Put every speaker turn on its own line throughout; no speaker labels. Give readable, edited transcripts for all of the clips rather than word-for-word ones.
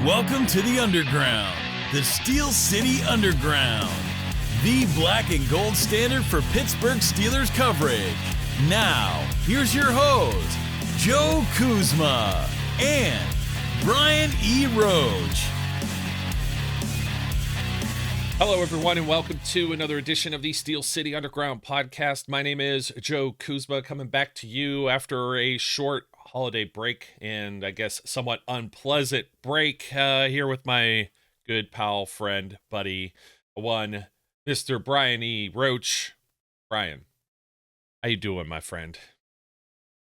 Welcome to the Underground, the Steel City Underground, the black and gold standard for Pittsburgh Steelers coverage. Now, here's your host, Joe Kuzma and Brian E. Roach.
Hello, everyone, and welcome to another edition of the Steel City Underground podcast. My name is Joe Kuzma, coming back to you after a short holiday break and I guess somewhat unpleasant break here with my good pal, friend, buddy, one, Mr. Brian E. Roach. Brian, how you doing, my friend?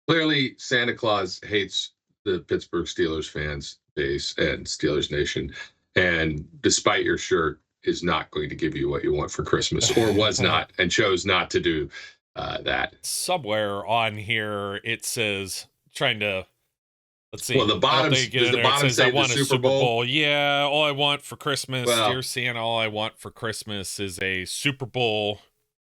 Clearly, Santa Claus hates the Pittsburgh Steelers fans base and Steelers Nation, and despite your shirt, is not going to give you what you want for Christmas, or was not, and chose not to do that.
Somewhere on here it says, trying to, let's see.
Well, the bottom say the Super Bowl?
Yeah, all I want for Christmas,
well,
dear Santa, all I want for Christmas is a Super Bowl,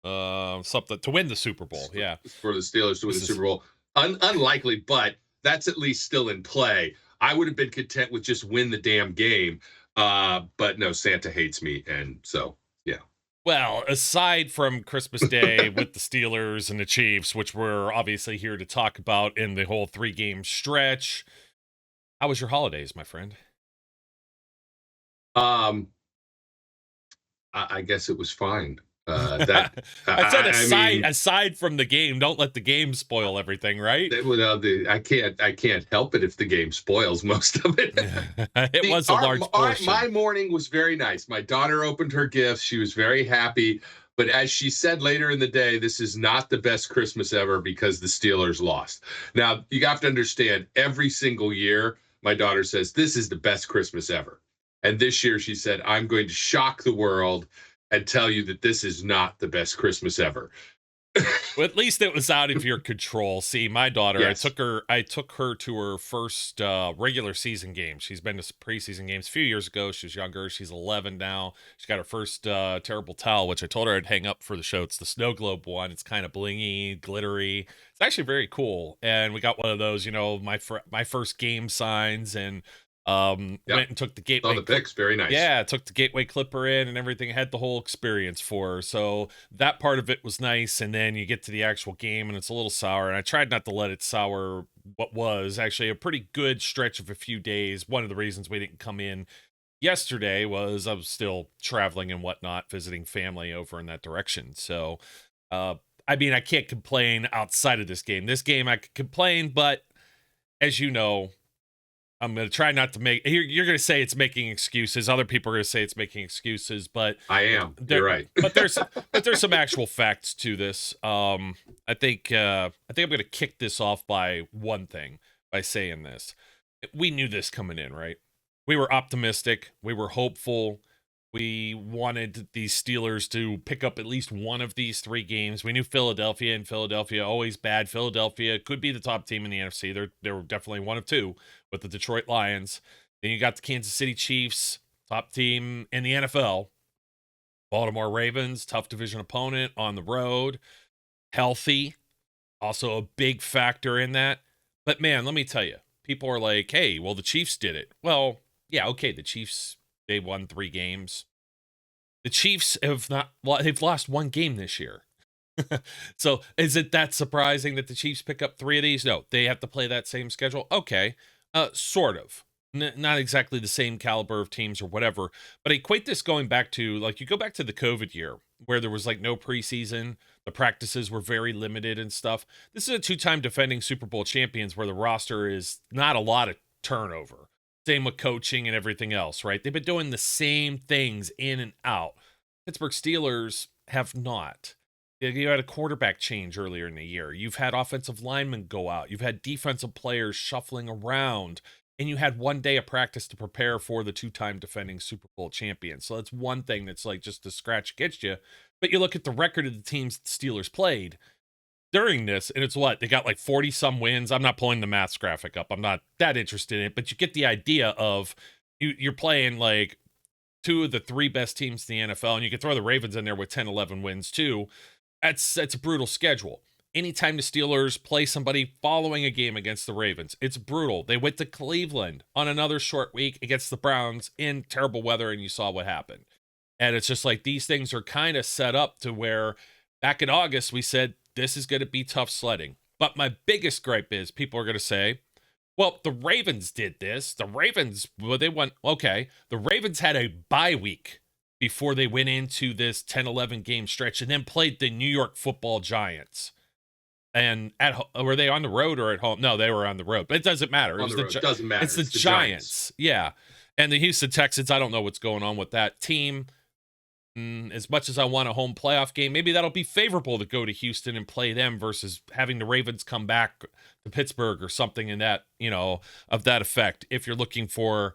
something to win the Super Bowl. Yeah,
for the Steelers to win the Super Bowl. Unlikely, but that's at least still in play. I would have been content with just win the damn game. But no, Santa hates me, and so yeah.
Well, aside from Christmas Day with the Steelers and the Chiefs, which we're obviously here to talk about in the whole 3-game stretch, how was your holidays, my friend?
I guess it was fine.
I said aside from the game, don't let the game spoil everything, right?
I can't help it if the game spoils most of it.
It was a large portion.
My morning was very nice. My daughter opened her gifts. She was very happy. But as she said later in the day, this is not the best Christmas ever because the Steelers lost. Now, you have to understand, every single year, my daughter says, this is the best Christmas ever. And this year she said, I'm going to shock the world and tell you that this is not the best Christmas ever.
Well, at least it was out of your control. See, my daughter,
yes.
I took her to her first regular season game. She's been to preseason games a few years ago. She was younger. She's 11 now. She got her first terrible towel, which I told her I'd hang up for the show. It's the snow globe one. It's kind of blingy, glittery. It's actually very cool. And we got one of those, my first game signs, and went and took the gateway.
On the pics, very nice.
Yeah, took the gateway clipper in and everything. Had the whole experience for her. So that part of it was nice. And then you get to the actual game and it's a little sour. And I tried not to let it sour what was actually a pretty good stretch of a few days. One of the reasons we didn't come in yesterday was I was still traveling and whatnot, visiting family over in that direction. So, I can't complain outside of this game. This game I could complain, but as you know, I'm going to try not to make... You're going to say it's making excuses. Other people are going to say it's making excuses, but...
I am. You're right.
but there's some actual facts to this. I think I'm going to kick this off by one thing, by saying this. We knew this coming in, right? We were optimistic. We were hopeful. We wanted the Steelers to pick up at least one of these 3 games. We knew Philadelphia, and Philadelphia always bad. Philadelphia could be the top team in the NFC. They were definitely one of 2 with the Detroit Lions. Then you got the Kansas City Chiefs, top team in the NFL. Baltimore Ravens, tough division opponent on the road. Healthy, also a big factor in that. But man, let me tell you, people are like, hey, well, the Chiefs did it. Well, yeah, okay, the Chiefs... They won 3 games. The Chiefs they've lost 1 game this year. So is it that surprising that the Chiefs pick up 3 of these? No, they have to play that same schedule. Okay, sort of. Not exactly the same caliber of teams or whatever, but I equate this going back to, like, you go back to the COVID year where there was like no preseason. The practices were very limited and stuff. This is a 2-time defending Super Bowl champions where the roster is not a lot of turnover. Same with coaching and everything else, right? They've been doing the same things in and out. Pittsburgh Steelers have not. You had a quarterback change earlier in the year. You've had offensive linemen go out. You've had defensive players shuffling around. And you had 1 day of practice to prepare for the 2-time defending Super Bowl champion. So that's one thing that's like just a scratch against you. But you look at the record of the teams the Steelers played during this, and it's what? They got like 40-some wins. I'm not pulling the maths graphic up. I'm not that interested in it, but you get the idea of you're playing like 2 of the 3 best teams in the NFL, and you can throw the Ravens in there with 10, 11 wins too. That's a brutal schedule. anytime the Steelers play somebody following a game against the Ravens, it's brutal. They went to Cleveland on another short week against the Browns in terrible weather, and you saw what happened. And it's just like these things are kind of set up to where back in August we said this is going to be tough sledding. But my biggest gripe is people are going to say, well, the Ravens did this. The Ravens, well, they went, okay. The Ravens had a bye week before they went into this 10-11 game stretch and then played the New York Football Giants. And were they on the road or at home? No, they were on the road, but it doesn't matter.
It doesn't matter.
It's the Giants. Yeah. And the Houston Texans, I don't know what's going on with that team. As much as I want a home playoff game, maybe that'll be favorable to go to Houston and play them versus having the Ravens come back to Pittsburgh or something in that, of that effect. If you're looking for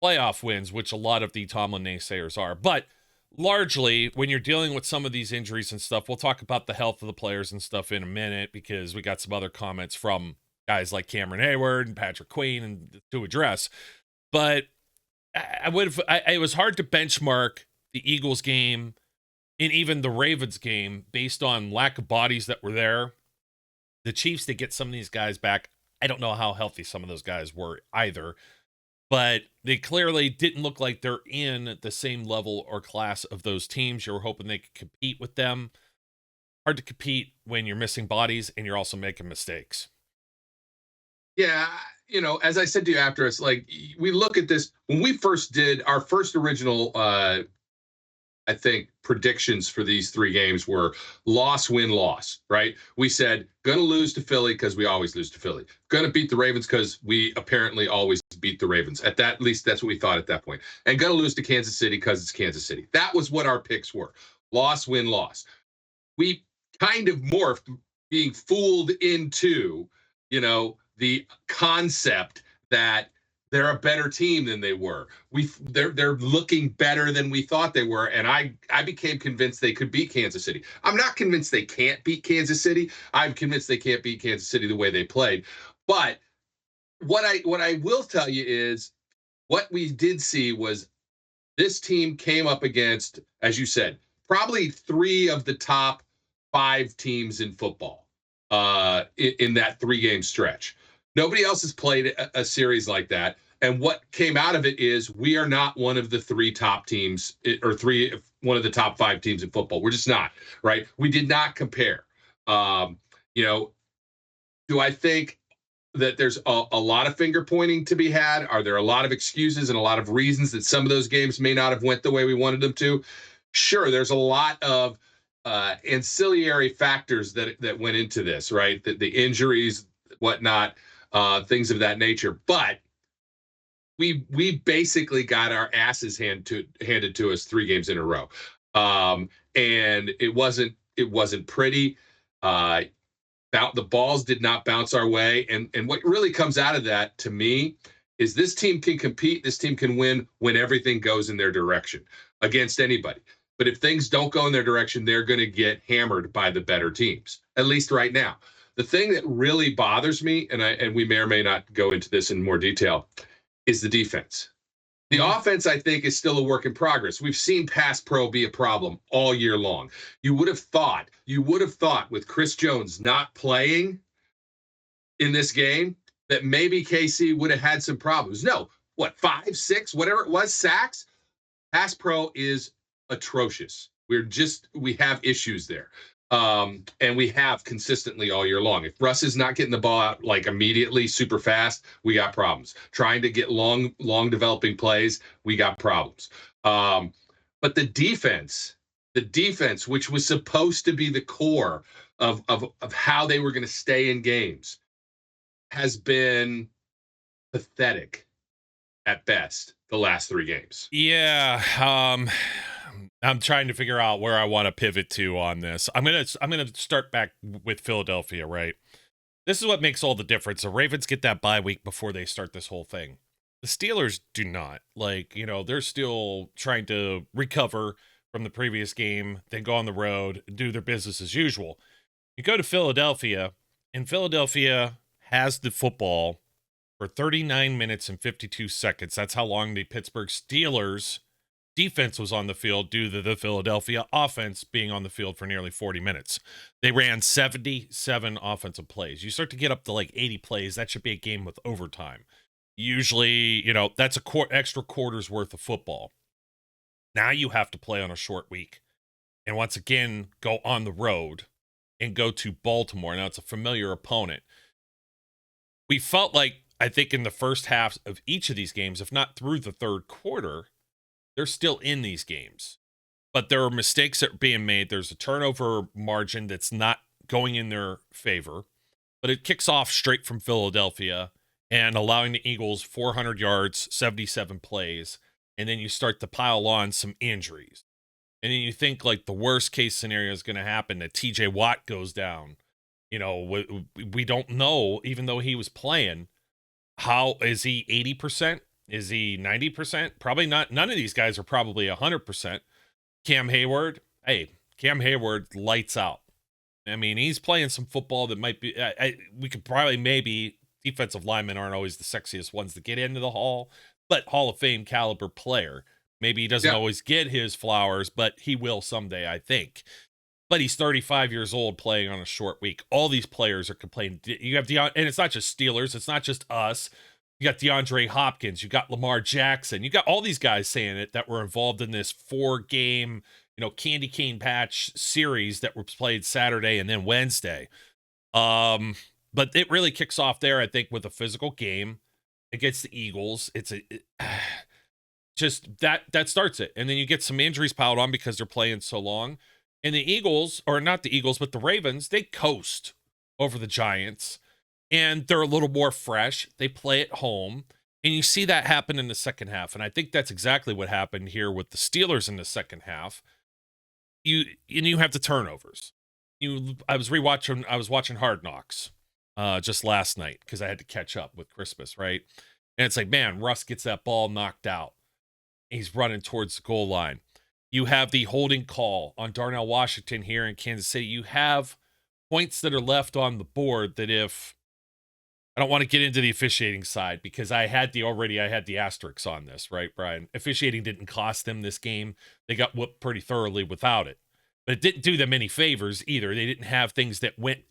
playoff wins, which a lot of the Tomlin naysayers are. But largely, when you're dealing with some of these injuries and stuff, we'll talk about the health of the players and stuff in a minute because we got some other comments from guys like Cameron Hayward and Patrick Queen and to address. But it was hard to benchmark the Eagles game and even the Ravens game based on lack of bodies that were there. The Chiefs, to get some of these guys back, I don't know how healthy some of those guys were either, but they clearly didn't look like they're in the same level or class of those teams. You were hoping they could compete with them. Hard to compete when you're missing bodies and you're also making mistakes.
Yeah, as I said to you after, it's like we look at this when we first did our first original I think predictions for these three games were loss, win, loss, right? We said, going to lose to Philly because we always lose to Philly. Going to beat the Ravens because we apparently always beat the Ravens. At least that's what we thought at that point. And going to lose to Kansas City because it's Kansas City. That was what our picks were. Loss, win, loss. We kind of morphed being fooled into, the concept that they're a better team than they were. They're looking better than we thought they were, and I became convinced they could beat Kansas City. I'm not convinced they can't beat Kansas City. I'm convinced they can't beat Kansas City the way they played. But what I will tell you is what we did see was this team came up against, as you said, probably three of the top 5 teams in football in that 3-game stretch. Nobody else has played a series like that. And what came out of it is we are not one of the 3 top teams or one of the top 5 teams in football. We're just not, right? We did not compare. Do I think that there's a lot of finger pointing to be had? Are there a lot of excuses and a lot of reasons that some of those games may not have went the way we wanted them to? Sure, there's a lot of ancillary factors that went into this, right? The injuries, whatnot. Things of that nature, but we basically got our asses handed to us 3 games in a row, and it wasn't pretty. The balls did not bounce our way, and what really comes out of that to me is this team can compete, this team can win when everything goes in their direction against anybody. But if things don't go in their direction, they're going to get hammered by the better teams, at least right now. The thing that really bothers me, and we may or may not go into this in more detail, is the defense. The offense, I think, is still a work in progress. We've seen pass pro be a problem all year long. You would have thought with Chris Jones not playing in this game that maybe KC would have had some problems. No, 5, 6, whatever it was, sacks? Pass pro is atrocious. We have issues there. And we have consistently all year long. If Russ is not getting the ball out like immediately, super fast, we got problems. Trying to get long developing plays, we got problems. But the defense, which was supposed to be the core of how they were going to stay in games, has been pathetic at best the last 3 games.
Yeah. I'm trying to figure out where I want to pivot to on this. I'm gonna start back with Philadelphia, right? This is what makes all the difference. The Ravens get that bye week before they start this whole thing. The Steelers do not. They're still trying to recover from the previous game. They go on the road, do their business as usual. You go to Philadelphia, and Philadelphia has the football for 39 minutes and 52 seconds. That's how long the Pittsburgh Steelers defense was on the field due to the Philadelphia offense being on the field for nearly 40 minutes. They ran 77 offensive plays. You start to get up to like 80 plays, that should be a game with overtime. Usually, that's a extra quarter's worth of football. Now you have to play on a short week. And once again, go on the road and go to Baltimore. Now, it's a familiar opponent. We felt like, I think in the first half of each of these games, if not through the third quarter, they're still in these games. But there are mistakes that are being made. There's a turnover margin that's not going in their favor. But it kicks off straight from Philadelphia and allowing the Eagles 400 yards, 77 plays. And then you start to pile on some injuries. And then you think like the worst case scenario is going to happen, that TJ Watt goes down. We don't know, even though he was playing, how is he 80%? Is he 90%? Probably not. None of these guys are probably 100%. Cam Hayward lights out. I mean, he's playing some football that might be, we could probably maybe, defensive linemen aren't always the sexiest ones to get into the Hall, but Hall of Fame caliber player. Maybe he doesn't always get his flowers, but he will someday, I think. But he's 35 years old playing on a short week. All these players are complaining. You have and it's not just Steelers. It's not just us. You got DeAndre Hopkins. You got Lamar Jackson. You got all these guys saying it that were involved in this 4-game, candy cane patch series that was played Saturday and then Wednesday. But it really kicks off there, I think, with a physical game against the Eagles. Just that starts it. And then you get some injuries piled on because they're playing so long. And the Eagles, or not the Eagles, but the Ravens, they coast over the Giants. And they're a little more fresh. They play at home. And you see that happen in the second half. And I think that's exactly what happened here with the Steelers in the second half. You have the turnovers. I was watching Hard Knocks just last night because I had to catch up with Christmas, right? And it's like, man, Russ gets that ball knocked out. He's running towards the goal line. You have the holding call on Darnell Washington here in Kansas City. You have points that are left on the board that if I don't want to get into the officiating side because I had the asterisks on this, right, Brian? Officiating didn't cost them this game. They got whooped pretty thoroughly without it. But it didn't do them any favors either. They didn't have things that went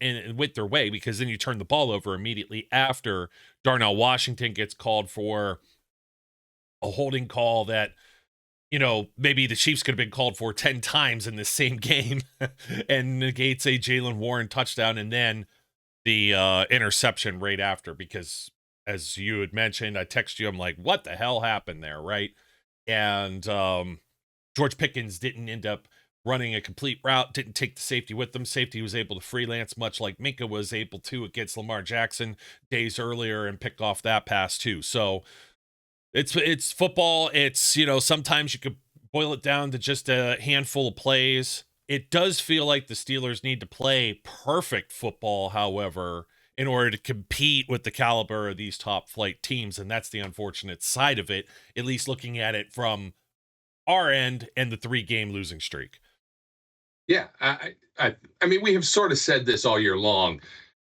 their way because then you turn the ball over immediately after Darnell Washington gets called for a holding call that, maybe the Chiefs could have been called for 10 times in this same game and negates a Jaylen Warren touchdown and then the interception right after because, as you had mentioned, I text you, I'm like, what the hell happened there, right? And George Pickens didn't end up running a complete route, didn't take the safety with them. Safety was able to freelance much like Minka was able to against Lamar Jackson days earlier and pick off that pass too. So it's football. It's, sometimes you could boil it down to just a handful of plays. It does feel like the Steelers need to play perfect football, however, in order to compete with the caliber of these top flight teams. And that's the unfortunate side of it, at least looking at it from our end and the 3-game losing streak.
Yeah. I mean, we have sort of said this all year long.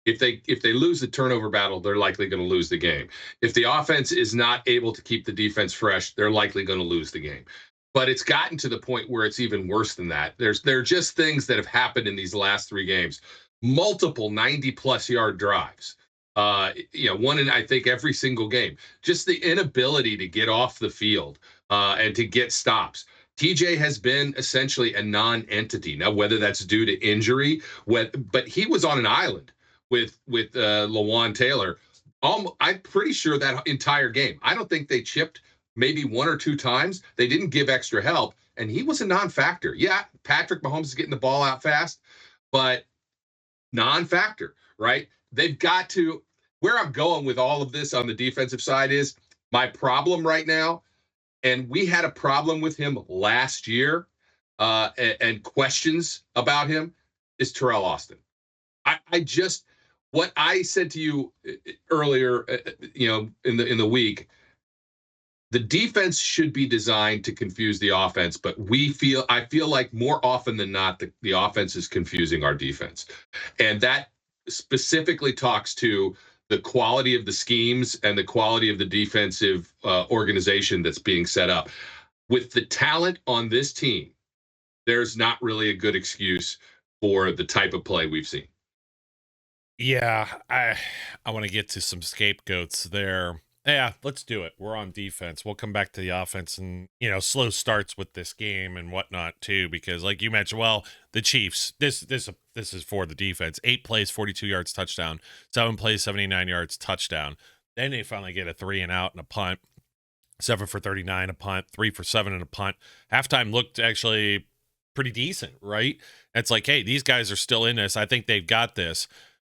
If they lose the turnover battle, they're likely going to lose the game. If the offense is not able to keep the defense fresh, they're likely going to lose the game. But it's gotten to the point where it's even worse than that. There are just things that have happened in these last 3 games. Multiple 90-plus yard drives. One in, I think, every single game. Just the inability to get off the field and to get stops. TJ has been essentially a non-entity. Now, whether that's due to injury, but he was on an island with Lawan Taylor. I'm pretty sure that entire game. I don't think they chipped maybe 1 or 2 times. They didn't give extra help, and he was a non-factor. Yeah, Patrick Mahomes is getting the ball out fast, but non-factor, right? They've got to – where I'm going with all of this on the defensive side is my problem right now, and we had a problem with him last year and questions about him, is Terrell Austin. I just – what I said to you earlier, in the week, the defense should be designed to confuse the offense, but I feel like more often than not, the offense is confusing our defense. And that specifically talks to the quality of the schemes and the quality of the defensive organization that's being set up. with the talent on this team, there's not really a good excuse for the type of play we've seen.
Yeah, I want to get to some scapegoats there. Yeah, let's do it. We're on defense. We'll come back to the offense and, slow starts with this game and whatnot too, because like you mentioned, well, the Chiefs, this is for the defense. 8 plays, 42 yards, touchdown. 7 plays, 79 yards, touchdown. Then they finally get a 3 and out and a punt. 7 for 39, a punt. 3 for 7 and a punt. Halftime looked actually pretty decent, right? It's like, hey, these guys are still in this. I think they've got this.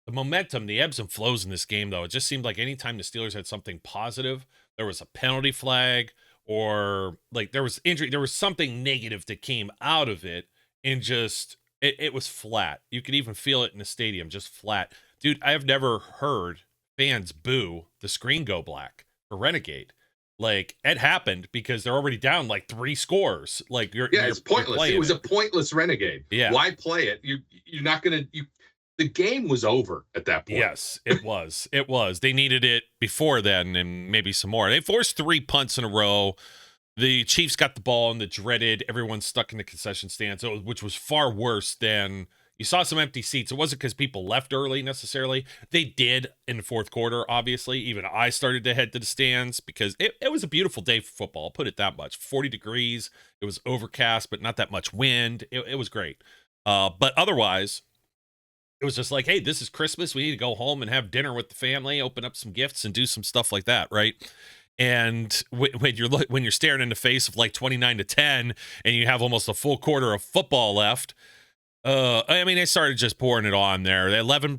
The momentum, the ebbs and flows in this game, though, it just seemed like anytime the Steelers had something positive, there was a penalty flag or like there was injury, there was something negative that came out of it, and just it was flat. You could even feel it in the stadium, just flat. Dude, I have never heard fans boo the screen go black for Renegade. Like, it happened because they're already down like 3 scores. Like,
it's pointless. It was a pointless Renegade.
Yeah.
Why play it? You're not gonna. The game was over at that point.
Yes, it was. It was. They needed it before then and maybe some more. They forced 3 punts in a row. The Chiefs got the ball in the dreaded, everyone's stuck in the concession stands, which was far worse than, you saw some empty seats. It wasn't because people left early necessarily. They did in the fourth quarter, obviously. Even I started to head to the stands because it was a beautiful day for football, I'll put it that much. 40 degrees. It was overcast, but not that much wind. It was great. But otherwise, it was just like, hey, this is Christmas. We need to go home and have dinner with the family, open up some gifts, and do some stuff like that, right? And when you're staring in the face of like 29-10, and you have almost a full quarter of football left, they started just pouring it on there. 11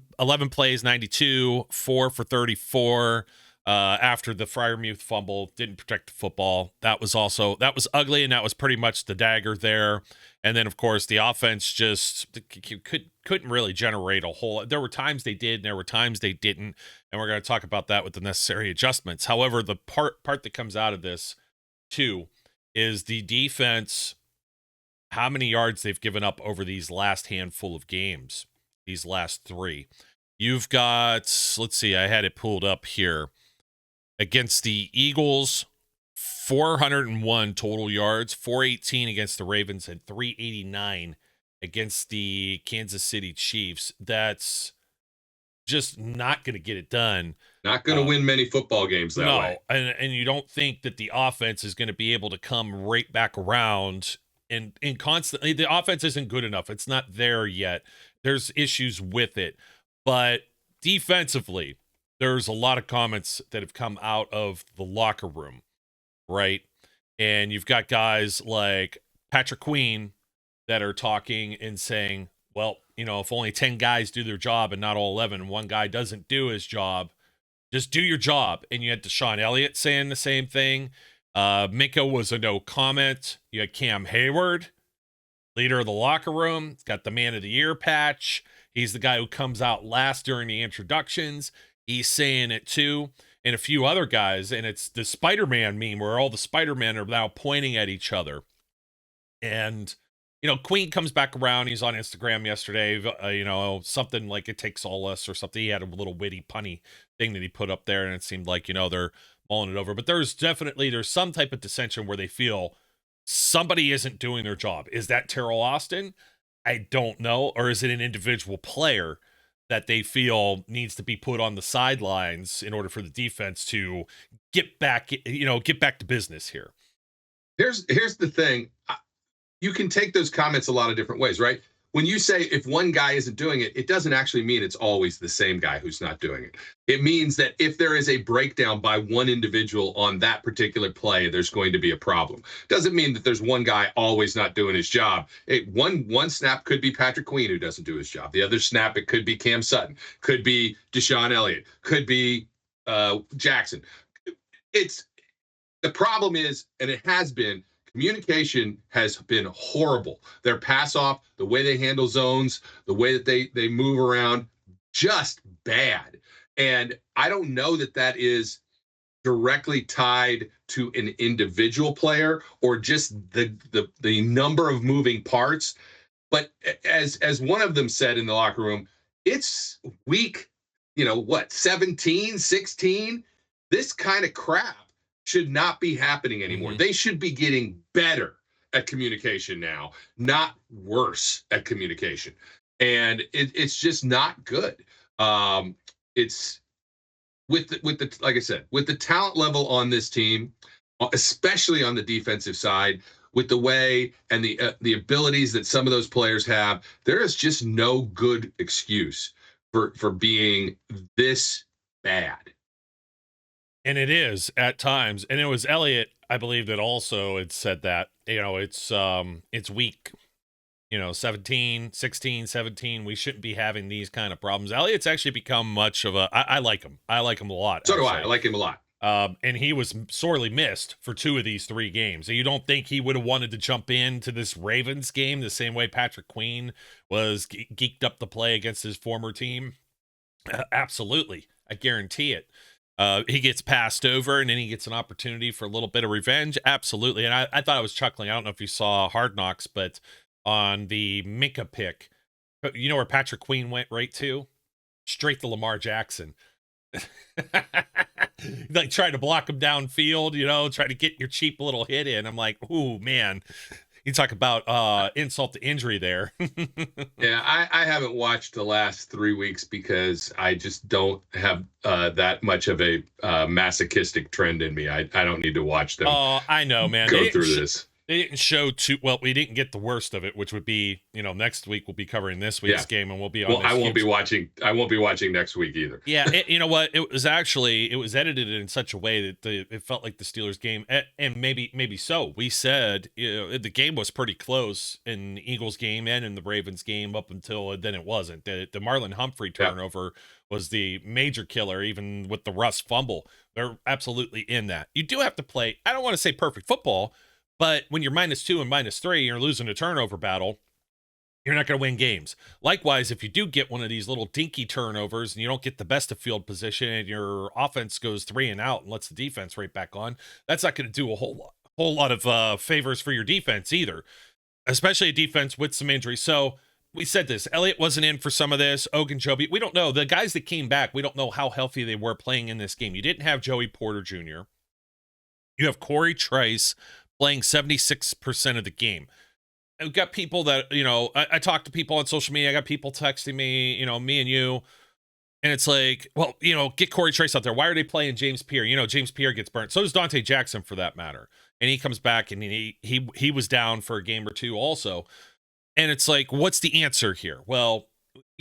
plays, 92, 4 for 34. After the Freiermuth fumble, didn't protect the football. That was ugly, and that was pretty much the dagger there. And then, of course, the offense just couldn't really generate a whole. There were times they did, and there were times they didn't. And we're going to talk about that with the necessary adjustments. However, the part that comes out of this, too, is the defense, how many yards they've given up over these last handful of games, these last 3. You've got, let's see, I had it pulled up here. Against the Eagles, 401 total yards, 418 against the Ravens, and 389 against the Kansas City Chiefs. That's just not going to get it done.
Not going to win many football games that way.
And you don't think that the offense is going to be able to come right back around and constantly. The offense isn't good enough. It's not there yet. There's issues with it. But defensively, there's a lot of comments that have come out of the locker room, right? And you've got guys like Patrick Queen that are talking and saying, well, if only 10 guys do their job and not all 11, and one guy doesn't do his job, just do your job. And you had Deshaun Elliott saying the same thing. Minka was a no comment. You had Cam Hayward, leader of the locker room. He's got the man of the year patch. He's the guy who comes out last during the introductions. He's saying it too, and a few other guys, and it's the Spider-Man meme where all the Spider-Men are now pointing at each other. And, Queen comes back around. He's on Instagram yesterday, something like it takes all us or something. He had a little witty, punny thing that he put up there, and it seemed like, they're mulling it over. But there's some type of dissension where they feel somebody isn't doing their job. Is that Terrell Austin? I don't know. Or is it an individual player that they feel needs to be put on the sidelines in order for the defense to get back to business here?
Here's the thing. You can take those comments a lot of different ways, right? When you say if one guy isn't doing it, it doesn't actually mean it's always the same guy who's not doing it. It means that if there is a breakdown by one individual on that particular play, there's going to be a problem. Doesn't mean that there's one guy always not doing his job. One snap could be Patrick Queen who doesn't do his job. The other snap, it could be Cam Sutton, could be Deshaun Elliott, could be Jackson. The problem is, and it has been, communication has been horrible. Their pass off, the way they handle zones, the way that they move around, just bad. And I don't know that is directly tied to an individual player or just the number of moving parts. But as one of them said in the locker room, it's week, 17, 16. This kind of crap should not be happening anymore. They should be getting better at communication now, not worse at communication. And it's just not good. It's with the like I said, with the talent level on this team, especially on the defensive side, with the way and the abilities that some of those players have, there is just no good excuse for being this bad.
And it is at times. And it was Elliott, I believe, that also had said that, it's week, 17, 16, 17. We shouldn't be having these kind of problems. Elliott's actually become much of I like him. I like him a lot.
So do I. I like him a lot.
And he was sorely missed for 2 of these 3 games. And you don't think he would have wanted to jump into this Ravens game the same way Patrick Queen was geeked up to play against his former team? Absolutely. I guarantee it. He gets passed over, and then he gets an opportunity for a little bit of revenge. Absolutely. And I thought I was chuckling. I don't know if you saw Hard Knocks, but on the Minka pick, you know where Patrick Queen went right to? Straight to Lamar Jackson. Like trying to block him downfield, try to get your cheap little hit in. I'm like, ooh, man. You talk about insult to injury there.
Yeah, I haven't watched the last 3 weeks because I just don't have that much of a masochistic trend in me. I don't need to watch them.
Oh, I know, man.
Go through this.
They didn't show too well. We didn't get the worst of it, which would be, next week we'll be covering this week's game, and we'll be on.
Well, I won't be watching next week either.
Yeah, you know what? It was edited in such a way that it felt like the Steelers game, and maybe so. We said the game was pretty close in the Eagles game and in the Ravens game up until then it wasn't. The Marlon Humphrey turnover was the major killer, even with the Russ fumble. They're absolutely in that. You do have to play. I don't want to say perfect football. But when you're -2 and -3, you're losing a turnover battle, you're not going to win games. Likewise, if you do get one of these little dinky turnovers and you don't get the best of field position and your offense goes 3 and out and lets the defense right back on, that's not going to do a whole lot of favors for your defense either, especially a defense with some injuries. So we said this. Elliott wasn't in for some of this. Ogunjobi, we don't know. The guys that came back, we don't know how healthy they were playing in this game. You didn't have Joey Porter Jr. You have Corey Trice playing 76% of the game. I've got people that, I talk to people on social media. I got people texting me, me and you. And it's like, well, get Corey Trice out there. Why are they playing James Pierre? James Pierre gets burnt. So does Dante Jackson for that matter. And he comes back and he was down for a game or 2 also. And it's like, what's the answer here? Well,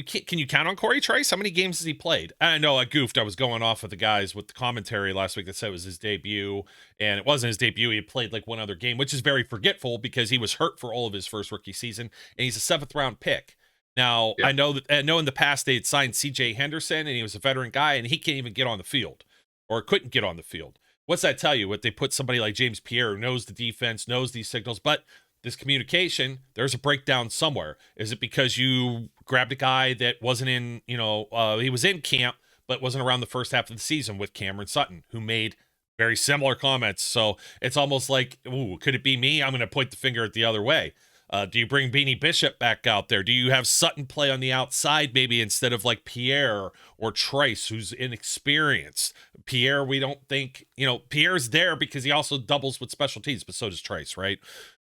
can you count on Corey Trice? How many games has he played? I know I goofed. I was going off with the guys with the commentary last week that said it was his debut, and it wasn't his debut. He played like one other game, which is very forgetful because he was hurt for all of his first rookie season, and he's a 7th round pick. Now, I know in the past they had signed C.J. Henderson, and he was a veteran guy, and he can't even get on the field or couldn't get on the field. What's that tell you? What they put somebody like James Pierre who knows the defense, knows these signals, but this communication, there's a breakdown somewhere. Is it because you grabbed a guy that wasn't in, he was in camp, but wasn't around the first half of the season with Cameron Sutton, who made very similar comments? So it's almost like, ooh, could it be me? I'm going to point the finger at the other way. Do you bring Beanie Bishop back out there? Do you have Sutton play on the outside maybe instead of like Pierre or Trice, who's inexperienced? Pierre, we don't think, Pierre's there because he also doubles with special teams, but so does Trice, right?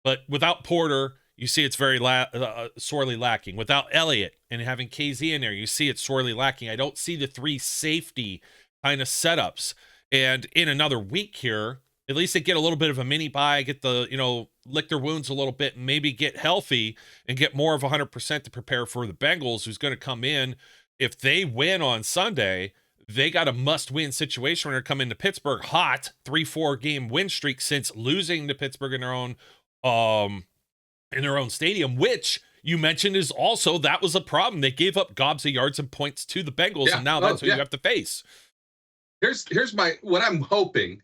But without Porter, you see it's very sorely lacking. Without Elliott and having KZ in there, you see it's sorely lacking. I don't see the 3 safety kind of setups. And in another week here, at least they get a little bit of a mini bye, get the, lick their wounds a little bit and maybe get healthy and get more of 100% to prepare for the Bengals, who's going to come in. If they win on Sunday, they got a must-win situation when they come into Pittsburgh hot, 3-4 game win streak since losing to Pittsburgh in their own stadium, which you mentioned is also, that was a problem. They gave up gobs of yards and points to the Bengals, and now that's what you have to face.
Here's what I'm hoping.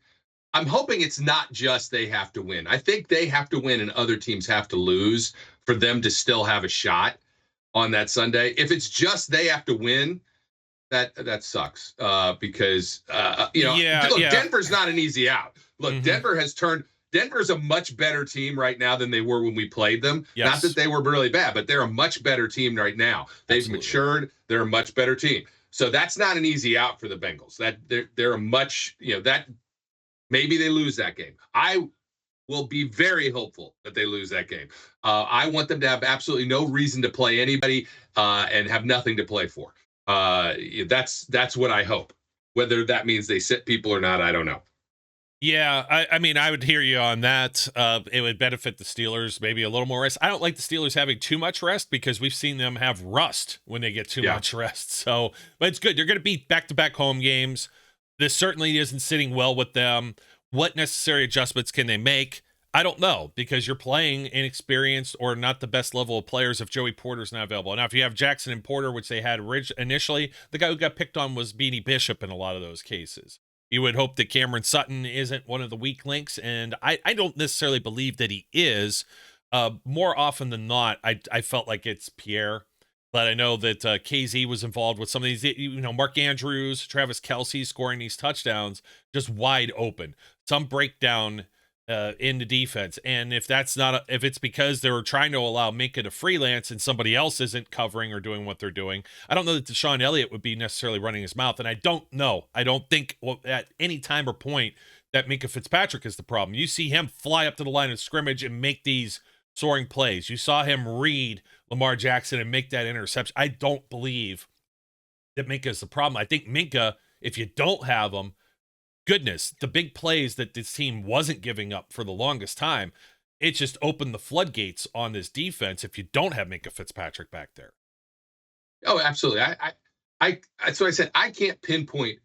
I'm hoping it's not just they have to win. I think they have to win and other teams have to lose for them to still have a shot on that Sunday. If it's just they have to win, that sucks because Denver's not an easy out. Look, Denver's a much better team right now than they were when we played them. Yes. Not that they were really bad, but they're a much better team right now. They've matured. They're a much better team. So that's not an easy out for the Bengals. That they're a much, that Maybe they lose that game. I will be very hopeful that they lose that game. I want them to have absolutely no reason to play anybody and have nothing to play for. That's what I hope. Whether that means they sit people or not, I don't know.
Yeah, I mean, I would hear you on that. It would benefit the Steelers, maybe a little more rest. I don't like the Steelers having too much rest because we've seen them have rust when they get too much rest. So, but it's good. They're going to be back-to-back home games. This certainly isn't sitting well with them. What necessary adjustments can they make? I don't know, because you're playing inexperienced or not the best level of players if Joey Porter's not available. Now, if you have Jackson and Porter, which they had initially, the guy who got picked on was Beanie Bishop in a lot of those cases. You would hope that Cameron Sutton isn't one of the weak links, and I don't necessarily believe that he is. More often than not, I felt like it's Pierre, but I know that KZ was involved with some of these, Mark Andrews, Travis Kelce scoring these touchdowns just wide open. Some breakdown in the defense, and if it's because they were trying to allow Minka to freelance and somebody else isn't covering or doing what they're doing, I don't know that Deshaun Elliott would be necessarily running his mouth, and I don't think at any time or point that Minka Fitzpatrick is the problem. You see him fly up to the line of scrimmage and make these soaring plays. You saw him read Lamar Jackson and make that interception. I don't believe that Minka is the problem. I think Minka, if you don't have him, goodness, the big plays that this team wasn't giving up for the longest time, it just opened the floodgates on this defense if you don't have Minka Fitzpatrick back there.
Oh, absolutely. I that's what I said. I can't pinpoint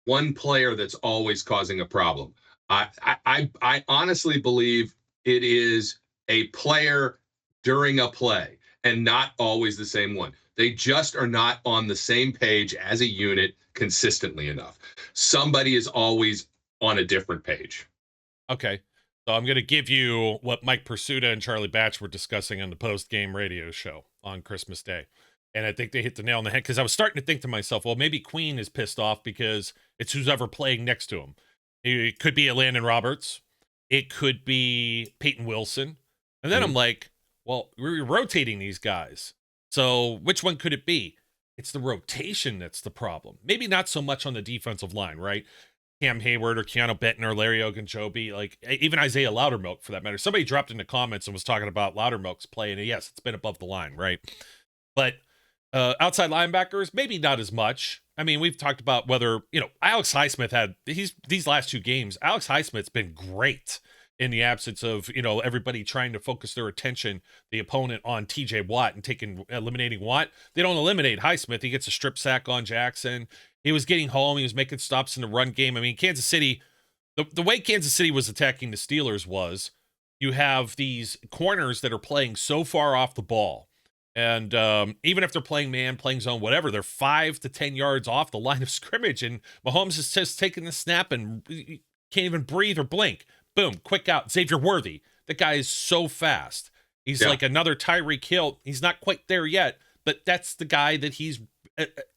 one player that's always causing a problem. I honestly believe it is a player during a play and not always the same one. They just are not on the same page as a unit consistently enough. Somebody is always on a different page.
Okay. So I'm going to give you what Mike Pursuta and Charlie Batch were discussing on the post-game radio show on Christmas Day. And I think they hit the nail on the head, because I was starting to think to myself, well, maybe Queen is pissed off because it's who's ever playing next to him. It could be a Landon Roberts. It could be Peyton Wilson. And then I'm like, well, we're rotating these guys. So which one could it be? It's the rotation that's the problem. Maybe not so much on the defensive line, right? Cam Hayward or Keanu Benton or Larry Ogunjobi, like even Isaiah Loudermilk for that matter. Somebody dropped in the comments and was talking about Loudermilk's play, and yes, it's been above the line, right? But outside linebackers, maybe not as much. I mean, we've talked about whether, Alex Highsmith these last two games, Alex Highsmith's been great in the absence of, everybody trying to focus their attention, the opponent, on TJ Watt and eliminating Watt. They don't eliminate Highsmith. He gets a strip sack on Jackson. He was getting home. He was making stops in the run game. I mean, Kansas City, the way Kansas City was attacking the Steelers was you have these corners that are playing so far off the ball. And even if they're playing man, playing zone, whatever, they're 5 to 10 yards off the line of scrimmage. And Mahomes is just taking the snap and can't even breathe or blink. Boom, quick out. Xavier Worthy. The guy is so fast. He's like another Tyreek Hill. He's not quite there yet, but that's the guy that he's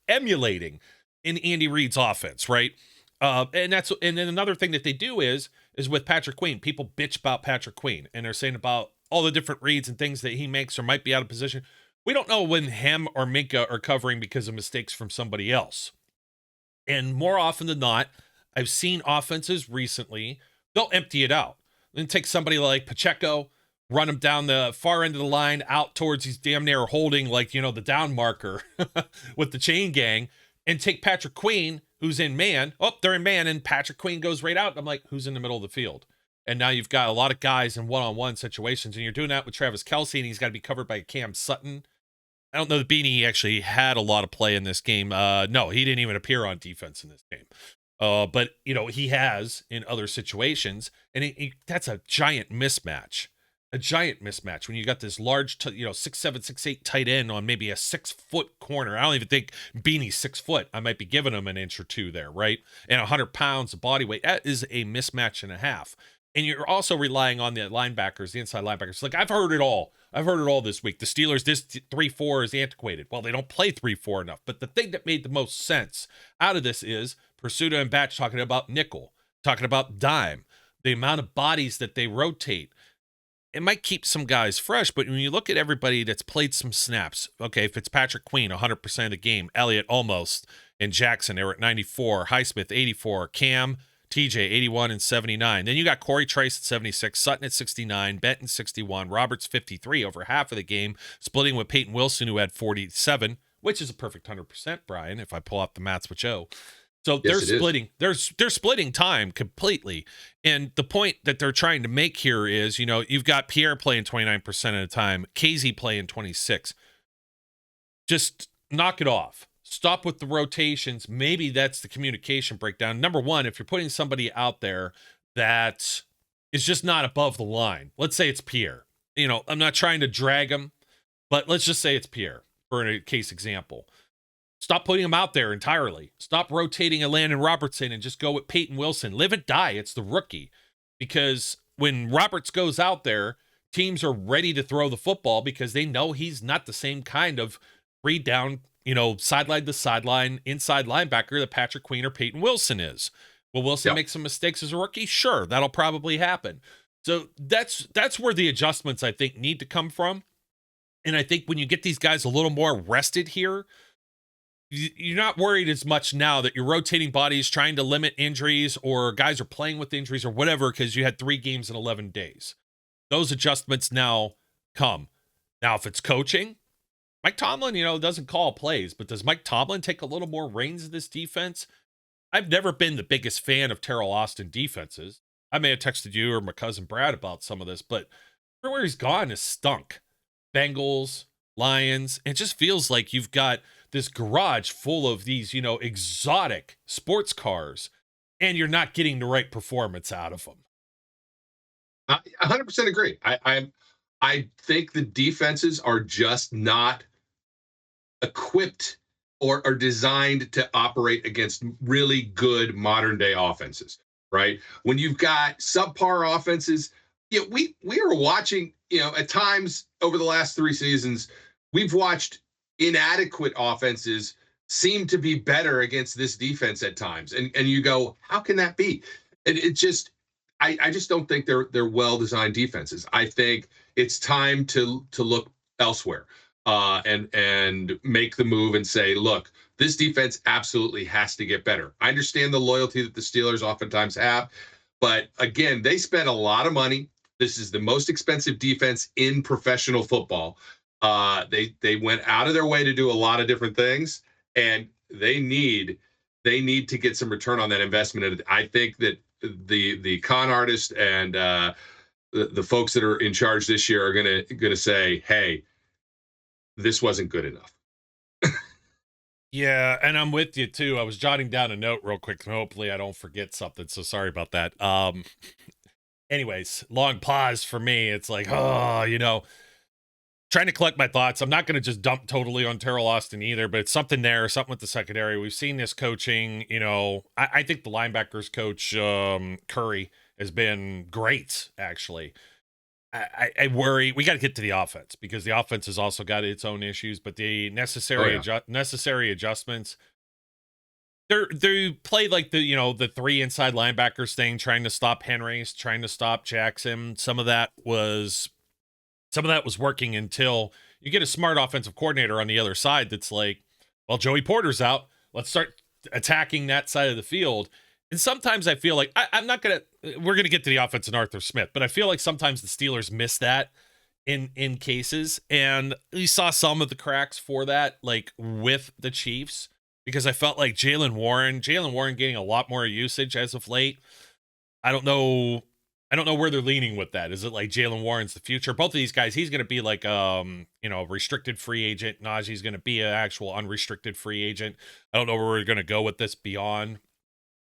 emulating in Andy Reid's offense, right? And then another thing that they do is with Patrick Queen. People bitch about Patrick Queen, and they're saying about all the different reads and things that he makes or might be out of position. We don't know when him or Minka are covering because of mistakes from somebody else. And more often than not, I've seen offenses recently, they'll empty it out. Then take somebody like Pacheco, run him down the far end of the line out towards he's damn near holding the down marker with the chain gang, and take Patrick Queen, who's in man. Oh, they're in man, and Patrick Queen goes right out. I'm like, who's in the middle of the field? And now you've got a lot of guys in one-on-one situations, and you're doing that with Travis Kelce, and he's got to be covered by Cam Sutton. I don't know that Beanie actually had a lot of play in this game. No, he didn't even appear on defense in this game. But, he has in other situations, and that's a giant mismatch. A giant mismatch when you got this large, 6'7", 6'8" tight end on maybe a 6-foot corner. I don't even think Beanie's 6 foot. I might be giving him an inch or two there, right? And 100 pounds of body weight. That is a mismatch and a half. And you're also relying on the linebackers, the inside linebackers. Like, I've heard it all. I've heard it all this week. The Steelers, this 3-4 is antiquated. Well, they don't play 3-4 enough. But the thing that made the most sense out of this is Pursuta and Batch talking about nickel, talking about dime, the amount of bodies that they rotate. It might keep some guys fresh, but when you look at everybody that's played some snaps, okay, Fitzpatrick Queen, 100% of the game, Elliott almost, and Jackson, they were at 94, Highsmith, 84, Cam, TJ 81 and 79. Then you got Corey Trice at 76, Sutton at 69, Benton 61, Roberts 53 over half of the game, splitting with Peyton Wilson, who had 47, which is a perfect 100%, Brian, if I pull up the maths with Joe. So they're splitting. They're splitting time completely. And the point that they're trying to make here is, you've got Pierre playing 29% of the time, Casey playing 26. Just knock it off. Stop with the rotations. Maybe that's the communication breakdown. Number one, if you're putting somebody out there that is just not above the line, let's say it's Pierre. I'm not trying to drag him, but let's just say it's Pierre for a case example. Stop putting him out there entirely. Stop rotating a Landon Robertson and just go with Peyton Wilson. Live and die. It's the rookie. Because when Roberts goes out there, teams are ready to throw the football because they know he's not the same kind of read down, sideline to sideline, inside linebacker that Patrick Queen or Peyton Wilson is. Will Wilson make some mistakes as a rookie? Sure, that'll probably happen. So that's where the adjustments, I think, need to come from. And I think when you get these guys a little more rested here, you're not worried as much now that you're rotating bodies, trying to limit injuries, or guys are playing with injuries or whatever because you had 3 games in 11 days. Those adjustments now come. Now, if it's coaching, Mike Tomlin, doesn't call plays, but does Mike Tomlin take a little more reins of this defense? I've never been the biggest fan of Terrell Austin defenses. I may have texted you or my cousin Brad about some of this, but everywhere he's gone is stunk. Bengals, Lions. It just feels like you've got this garage full of these, exotic sports cars, and you're not getting the right performance out of them.
I 100% agree. I think the defenses are just not equipped or designed to operate against really good modern day offenses, right? When you've got subpar offenses, we are watching, at times over the last 3 seasons, we've watched inadequate offenses seem to be better against this defense at times. And you go, how can that be? And it just, I just don't think they're well-designed defenses. I think it's time to look elsewhere and make the move and say, look, this defense absolutely has to get better. I understand the loyalty that the Steelers oftentimes have, but again, they spent a lot of money. This is the most expensive defense in professional football. They went out of their way to do a lot of different things, and they need to get some return on that investment. And I think that the con artist and the folks that are in charge this year are gonna say, hey, this wasn't good enough.
Yeah, and I'm with you too. I was jotting down a note real quick. Hopefully I don't forget something, so sorry about that. Anyways, long pause for me. It's like, trying to collect my thoughts. I'm not going to just dump totally on Terrell Austin either, but it's something with the secondary. We've seen this coaching, I think the linebackers coach, Curry, has been great, actually. I worry we got to get to the offense because the offense has also got its own issues, but the necessary adjustments, they play like the 3 inside linebackers thing, trying to stop Henry, trying to stop Jackson. Some of that was working until you get a smart offensive coordinator on the other side that's like, well, Joey Porter's out. Let's start attacking that side of the field. And sometimes I feel like we're going to get to the offense in Arthur Smith, but I feel like sometimes the Steelers miss that in cases. And you saw some of the cracks for that, like with the Chiefs, because I felt like Jalen Warren getting a lot more usage as of late. I don't know where they're leaning with that. Is it like Jalen Warren's the future? Both of these guys, he's going to be like, restricted free agent. Najee's going to be an actual unrestricted free agent. I don't know where we're going to go with this beyond.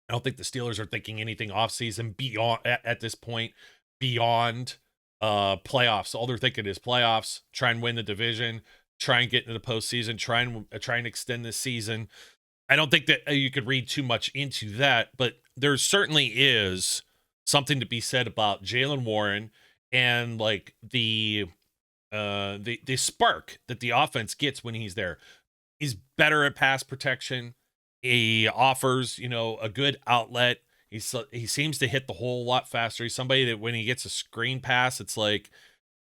I don't think the Steelers are thinking anything offseason beyond at this point, beyond playoffs. All they're thinking is playoffs, try and win the division, try and get into the postseason, try and extend this season. I don't think that you could read too much into that, but there certainly is something to be said about Jalen Warren and like the spark that the offense gets when he's there. He's better at pass protection. He offers, a good outlet. He seems to hit the hole a lot faster. He's somebody that when he gets a screen pass, it's like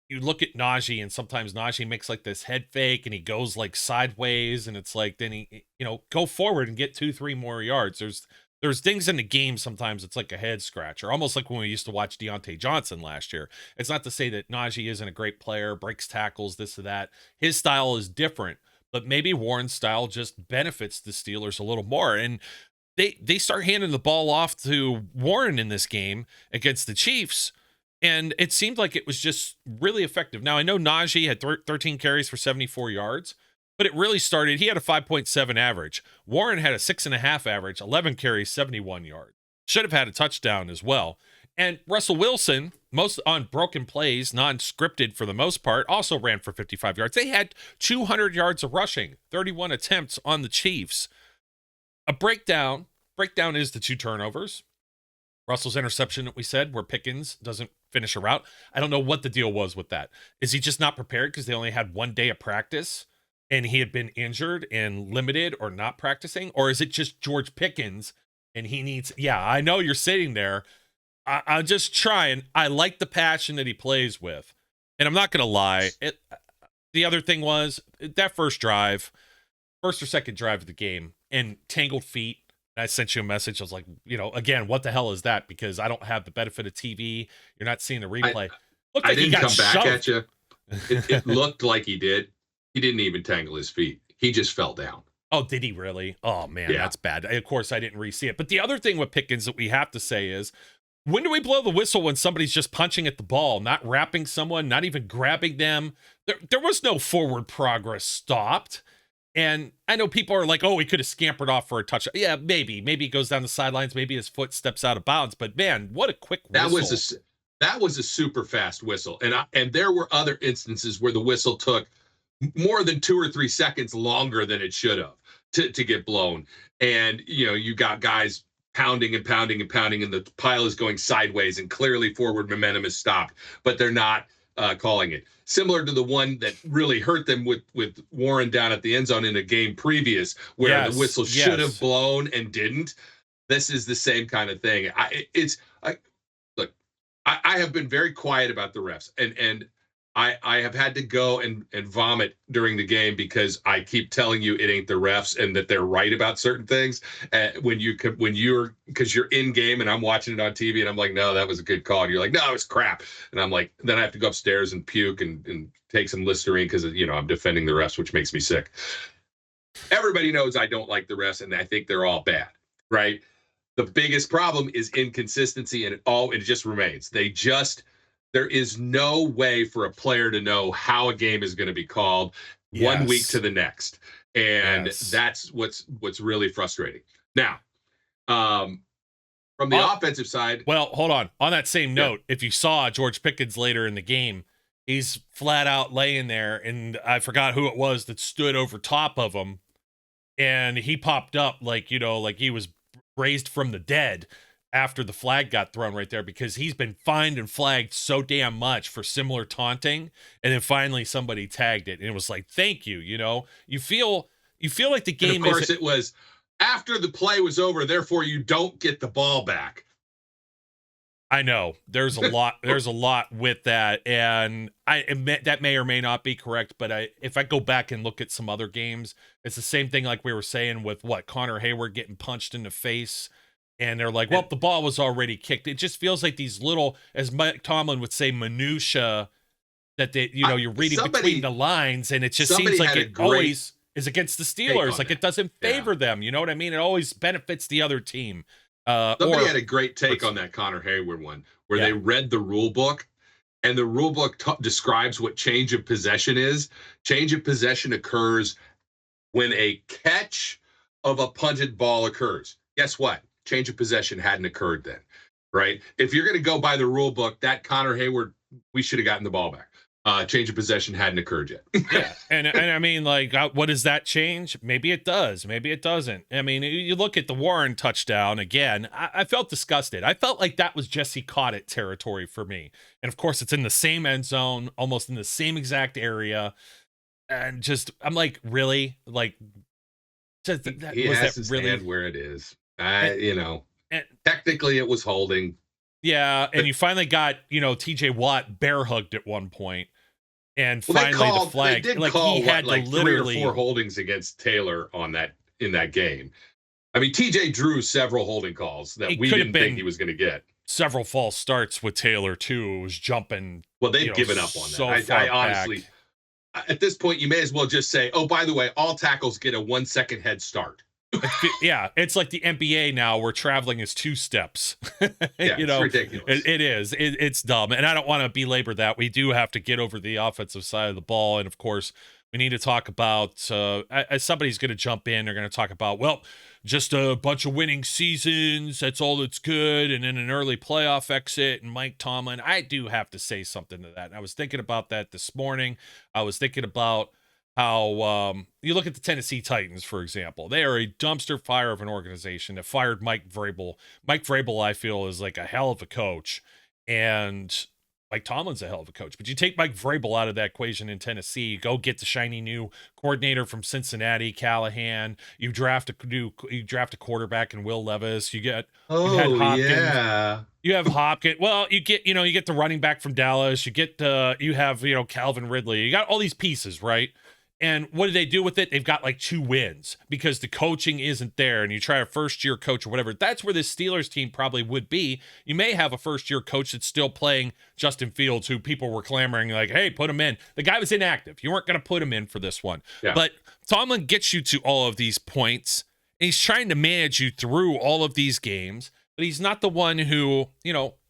you look at Najee and sometimes Najee makes like this head fake and he goes like sideways and it's like, then he, go forward and get 2-3 more yards. there's things in the game sometimes it's like a head scratcher, almost like when we used to watch Deontay Johnson last year. It's not to say that Najee isn't a great player, breaks tackles, this or that. His style is different, but maybe Warren's style just benefits the Steelers a little more. And they start handing the ball off to Warren in this game against the Chiefs, and it seemed like it was just really effective. Now, I know Najee had 13 carries for 74 yards, but it really started, he had a 5.7 average. Warren had a 6.5 average, 11 carries, 71 yards. Should have had a touchdown as well. And Russell Wilson, most on broken plays, non-scripted for the most part, also ran for 55 yards. They had 200 yards of rushing, 31 attempts on the Chiefs. A breakdown is the 2 turnovers. Russell's interception that we said, where Pickens doesn't finish a route. I don't know what the deal was with that. Is he just not prepared because they only had 1 day of practice and he had been injured and limited or not practicing? Or is it just George Pickens and he needs, I know you're sitting there. I'm just trying. I like the passion that he plays with. And I'm not going to lie. The other thing was that first or second drive of the game, and tangled feet. I sent you a message. I was like, again, what the hell is that? Because I don't have the benefit of TV. You're not seeing the replay.
I didn't come back at you. It looked like he did. He didn't even tangle his feet. He just fell down.
Oh, did he really? Oh, man, That's bad. Of course, I didn't re-see it. But the other thing with Pickens that we have to say is, when do we blow the whistle when somebody's just punching at the ball, not wrapping someone, not even grabbing them? There was no forward progress stopped. And I know people are like, oh, he could have scampered off for a touchdown. Yeah, maybe. Maybe he goes down the sidelines. Maybe his foot steps out of bounds. But, man, what a quick whistle.
That was a super fast whistle. And there were other instances where the whistle took more than 2 or 3 seconds longer than it should have to get blown. And, you got guys pounding and pounding and pounding, and the pile is going sideways, and clearly forward momentum is stopped, but they're not calling it. Similar to the one that really hurt them with Warren down at the end zone in a game previous, where the whistle should have blown and didn't. This is the same kind of thing. I have been very quiet about the refs, and I have had to go and vomit during the game because I keep telling you it ain't the refs and that they're right about certain things. Because you're in game and I'm watching it on TV and I'm like, no, that was a good call. And you're like, no, it's crap. And I'm like, then I have to go upstairs and puke and take some Listerine because I'm defending the refs, which makes me sick. Everybody knows I don't like the refs and I think they're all bad, right? The biggest problem is inconsistency, and it just remains. There is no way for a player to know how a game is going to be called 1 week to the next. And that's what's really frustrating. Now, from the offensive side.
Well, hold on. On that same note, if you saw George Pickens later in the game, he's flat out laying there, and I forgot who it was that stood over top of him, and he popped up like he was raised from the dead after the flag got thrown right there, because he's been fined and flagged so damn much for similar taunting. And then finally somebody tagged it and it was like, thank you. You feel like the game
is. Of course, it was after the play was over. Therefore, you don't get the ball back.
I know there's a lot with that. And that may or may not be correct. But if I go back and look at some other games, it's the same thing like we were saying with Connor Hayward getting punched in the face. And they're like, well, the ball was already kicked. It just feels like these little, as Mike Tomlin would say, minutia that you're reading between the lines, and it just seems like it always is against the Steelers. Like it doesn't favor them. You know what I mean? It always benefits the other team.
Somebody had a great take on that Connor Hayward one, where they read the rule book, and the rule book describes what change of possession is. Change of possession occurs when a catch of a punted ball occurs. Guess what? Change of possession hadn't occurred then, right? If you're going to go by the rule book, that Connor Hayward, we should have gotten the ball back. Change of possession hadn't occurred yet.
Yeah, and I mean, what does that change? Maybe it does. Maybe it doesn't. I mean, you look at the Warren touchdown again. I felt disgusted. I felt like that was Jesse caught it territory for me. And of course, it's in the same end zone, almost in the same exact area, and I'm like, really,
he has his hand where it is. Technically it was holding.
Yeah, and you finally got, TJ Watt bear hugged at one point, and finally the flag.
They did call he had 3 or 4 holdings against Taylor in that game. I mean, TJ drew several holding calls that we didn't think he was going to get.
Several false starts with Taylor too. It was jumping.
Well, they've given up on that. I honestly, at this point, you may as well just say, "Oh, by the way, all tackles get a 1 second head start."
Yeah, it's like the NBA now, where traveling is 2 steps.
Yeah, it's ridiculous.
It is. It's dumb, and I don't want to belabor that. We do have to get over the offensive side of the ball, and of course, we need to talk about. As somebody's going to jump in, they're going to talk about, well, just a bunch of winning seasons. That's all that's good, and then an early playoff exit. And Mike Tomlin, I do have to say something to that. And I was thinking about that this morning. I was thinking about how you look at the Tennessee Titans, for example. They are a dumpster fire of an organization that fired Mike Vrabel. Mike Vrabel, I feel, is like a hell of a coach, and Mike Tomlin's a hell of a coach. But you take Mike Vrabel out of that equation in Tennessee, you go get the shiny new coordinator from Cincinnati, Callahan. You draft a quarterback in Will Levis. You had Hopkins.
Yeah.
You have Hopkins. Well, you get the running back from Dallas. You have Calvin Ridley. You got all these pieces, right? And what do they do with it? They've got like 2 wins because the coaching isn't there, and you try a first-year coach or whatever. That's where the Steelers team probably would be. You may have a first-year coach that's still playing Justin Fields, who people were clamoring like, hey, put him in. The guy was inactive. You weren't going to put him in for this one. Yeah. But Tomlin gets you to all of these points, and he's trying to manage you through all of these games, but he's not the one who,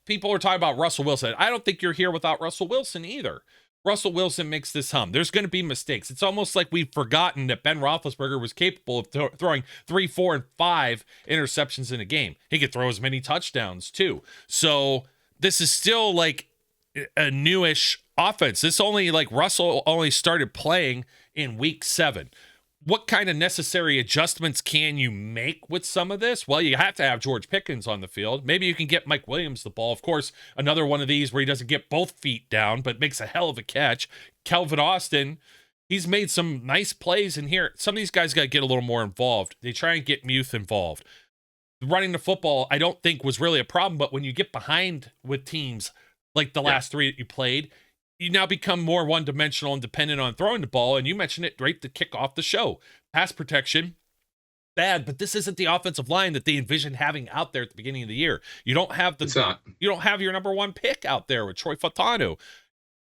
people are talking about Russell Wilson. I don't think you're here without Russell Wilson either. Russell Wilson makes this hum. There's going to be mistakes. It's almost like we've forgotten that Ben Roethlisberger was capable of throwing 3, 4, and 5 interceptions in a game. He could throw as many touchdowns too. So this is still like a newish offense. Russell only started playing in week 7. What kind of necessary adjustments can you make with some of this? Well, you have to have George Pickens on the field. Maybe you can get Mike Williams the ball. Of course, another one of these where he doesn't get both feet down, but makes a hell of a catch. Kelvin Austin, he's made some nice plays in here. Some of these guys got to get a little more involved. They try and get Muth involved. Running the football, I don't think was really a problem, but when you get behind with teams like the last 3 that you played, you now become more one-dimensional and dependent on throwing the ball, and you mentioned it right to kick off the show. Pass protection, bad, but this isn't the offensive line that they envisioned having out there at the beginning of the year. You don't have your number 1 pick out there with Troy Fautanu.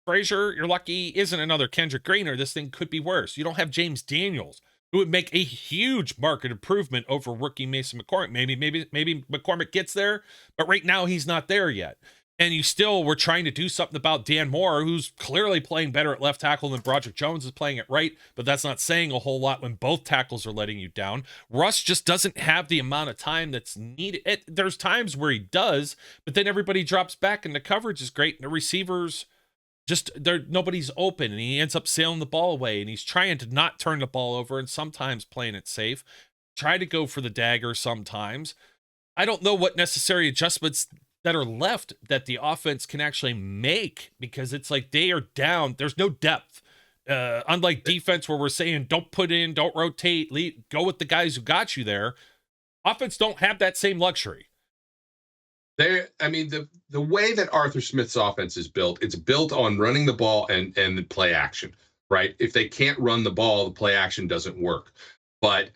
Frazier, you're lucky, isn't another Kendrick Greener. This thing could be worse. You don't have James Daniels, who would make a huge market improvement over rookie Mason McCormick. Maybe McCormick gets there, but right now he's not there yet. And you still were trying to do something about Dan Moore, who's clearly playing better at left tackle than Broderick Jones is playing at right, but that's not saying a whole lot when both tackles are letting you down. Russ just doesn't have the amount of time that's needed. There's times where he does, but then everybody drops back and the coverage is great, and the receivers nobody's open, and he ends up sailing the ball away, and he's trying to not turn the ball over and sometimes playing it safe. Try to go for the dagger sometimes. I don't know what necessary adjustments that are left that the offense can actually make, because it's like they are down. There's no depth. Unlike defense, where we're saying don't put in, don't rotate, go with the guys who got you there. Offense don't have that same luxury.
The way that Arthur Smith's offense is built, it's built on running the ball and the play action, right? If they can't run the ball, the play action doesn't work. But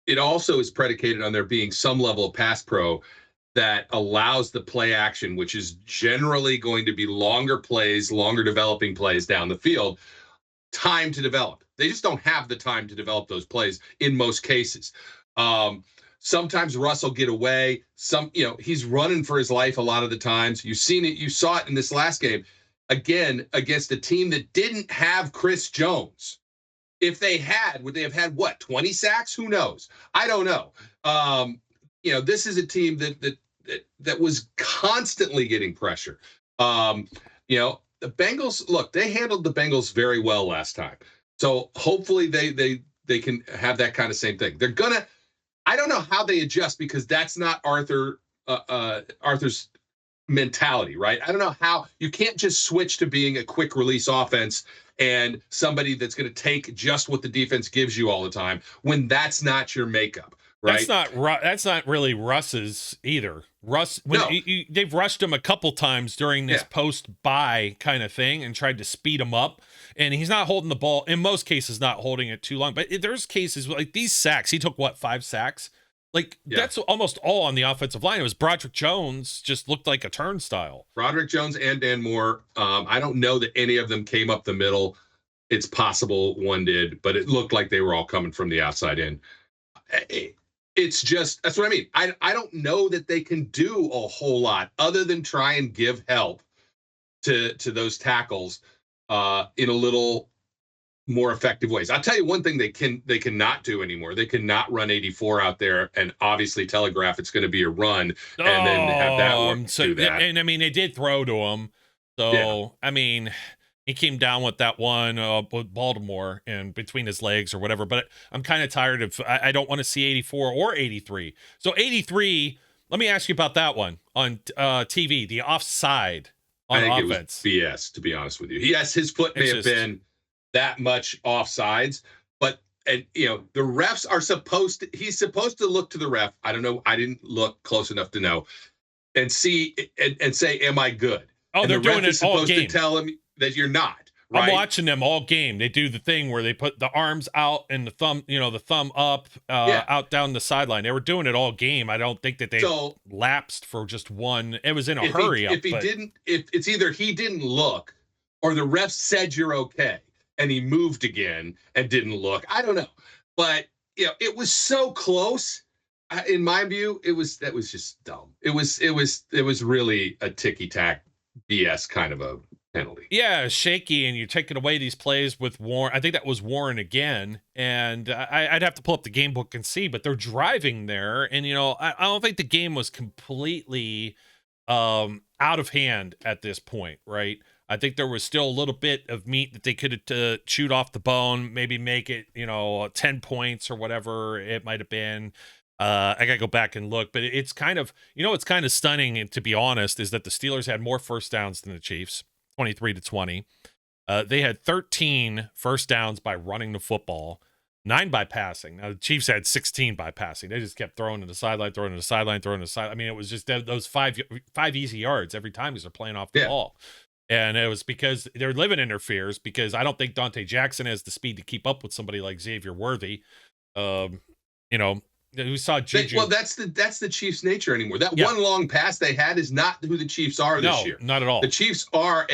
it also is predicated on there being some level of pass pro that allows the play action, which is generally going to be longer plays, longer developing plays down the field, time to develop. They just don't have the time to develop those plays in most cases. Sometimes Russ will get away. He's running for his life a lot of the times. You've seen it. You saw it in this last game, again, against a team that didn't have Chris Jones. If they had, would they have had 20 sacks? Who knows? I don't know. This is a team that was constantly getting pressure. The Bengals, look, they handled the Bengals very well last time. So hopefully they can have that kind of same thing. I don't know how they adjust, because that's not Arthur's mentality, right? I don't know how you can't just switch to being a quick release offense and somebody that's going to take just what the defense gives you all the time, when that's not your makeup. Right?
That's not really Russ's either. Russ, they've rushed him a couple times during this post-bye kind of thing and tried to speed him up, and he's not holding the ball, in most cases not holding it too long. But there's cases like these sacks. He took 5 sacks Like, that's almost all on the offensive line. It was Broderick Jones just looked like a turnstile.
Broderick Jones and Dan Moore. I don't know that any of them came up the middle. It's possible one did, but it looked like they were all coming from the outside in. It's just, that's what I mean. I don't know that they can do a whole lot other than try and give help to those tackles in a little more effective ways. I'll tell you one thing they cannot do anymore. They cannot run 84 out there and obviously telegraph it's going to be a run and then have that work do that.
And I mean, they did throw to him. So, I mean, he came down with that one with Baltimore and between his legs or whatever. But I'm kind of tired of, I don't want to see 84 or 83. So 83, let me ask you about that one on TV, the offside on offense.
It was BS, to be honest with you. Yes, his foot may have been that much offsides, but the refs are he's supposed to look to the ref. I don't know. I didn't look close enough to know and see and say, am I good?
Oh,
and
they're doing it all game.
Supposed to tell him that you're not. Right?
I'm watching them all game. They do the thing where they put the arms out and the thumb up, out down the sideline. They were doing it all game. I don't think that they lapsed for just one. It was in a hurry.
If it's either he didn't look or the ref said you're okay and he moved again and didn't look. I don't know, but it was so close. In my view, that was just dumb. It was really a ticky-tack BS kind of a penalty.
Yeah, shaky, and you're taking away these plays with Warren. I think that was Warren again, and I'd have to pull up the game book and see, but they're driving there, and I don't think the game was completely out of hand at this point, right? I think there was still a little bit of meat that they could chewed off the bone, maybe make it 10 points or whatever it might have been. I gotta go back and look, but it's kind of, it's kind of stunning, and to be honest, is that the Steelers had more first downs than the Chiefs, 23-20. They had 13 first downs by running the football, 9 by passing. Now the Chiefs had 16 by passing. They just kept throwing to the sideline, throwing to the sideline, throwing to the side. I mean, it was just those five easy yards every time because they're playing off the ball. And it was because they're living in their fears, because I don't think Dante Jackson has the speed to keep up with somebody like Xavier Worthy. We saw Juju.
Well, that's the Chiefs' nature anymore. That one long pass they had is not who the Chiefs are this year.
Not at all.
The Chiefs are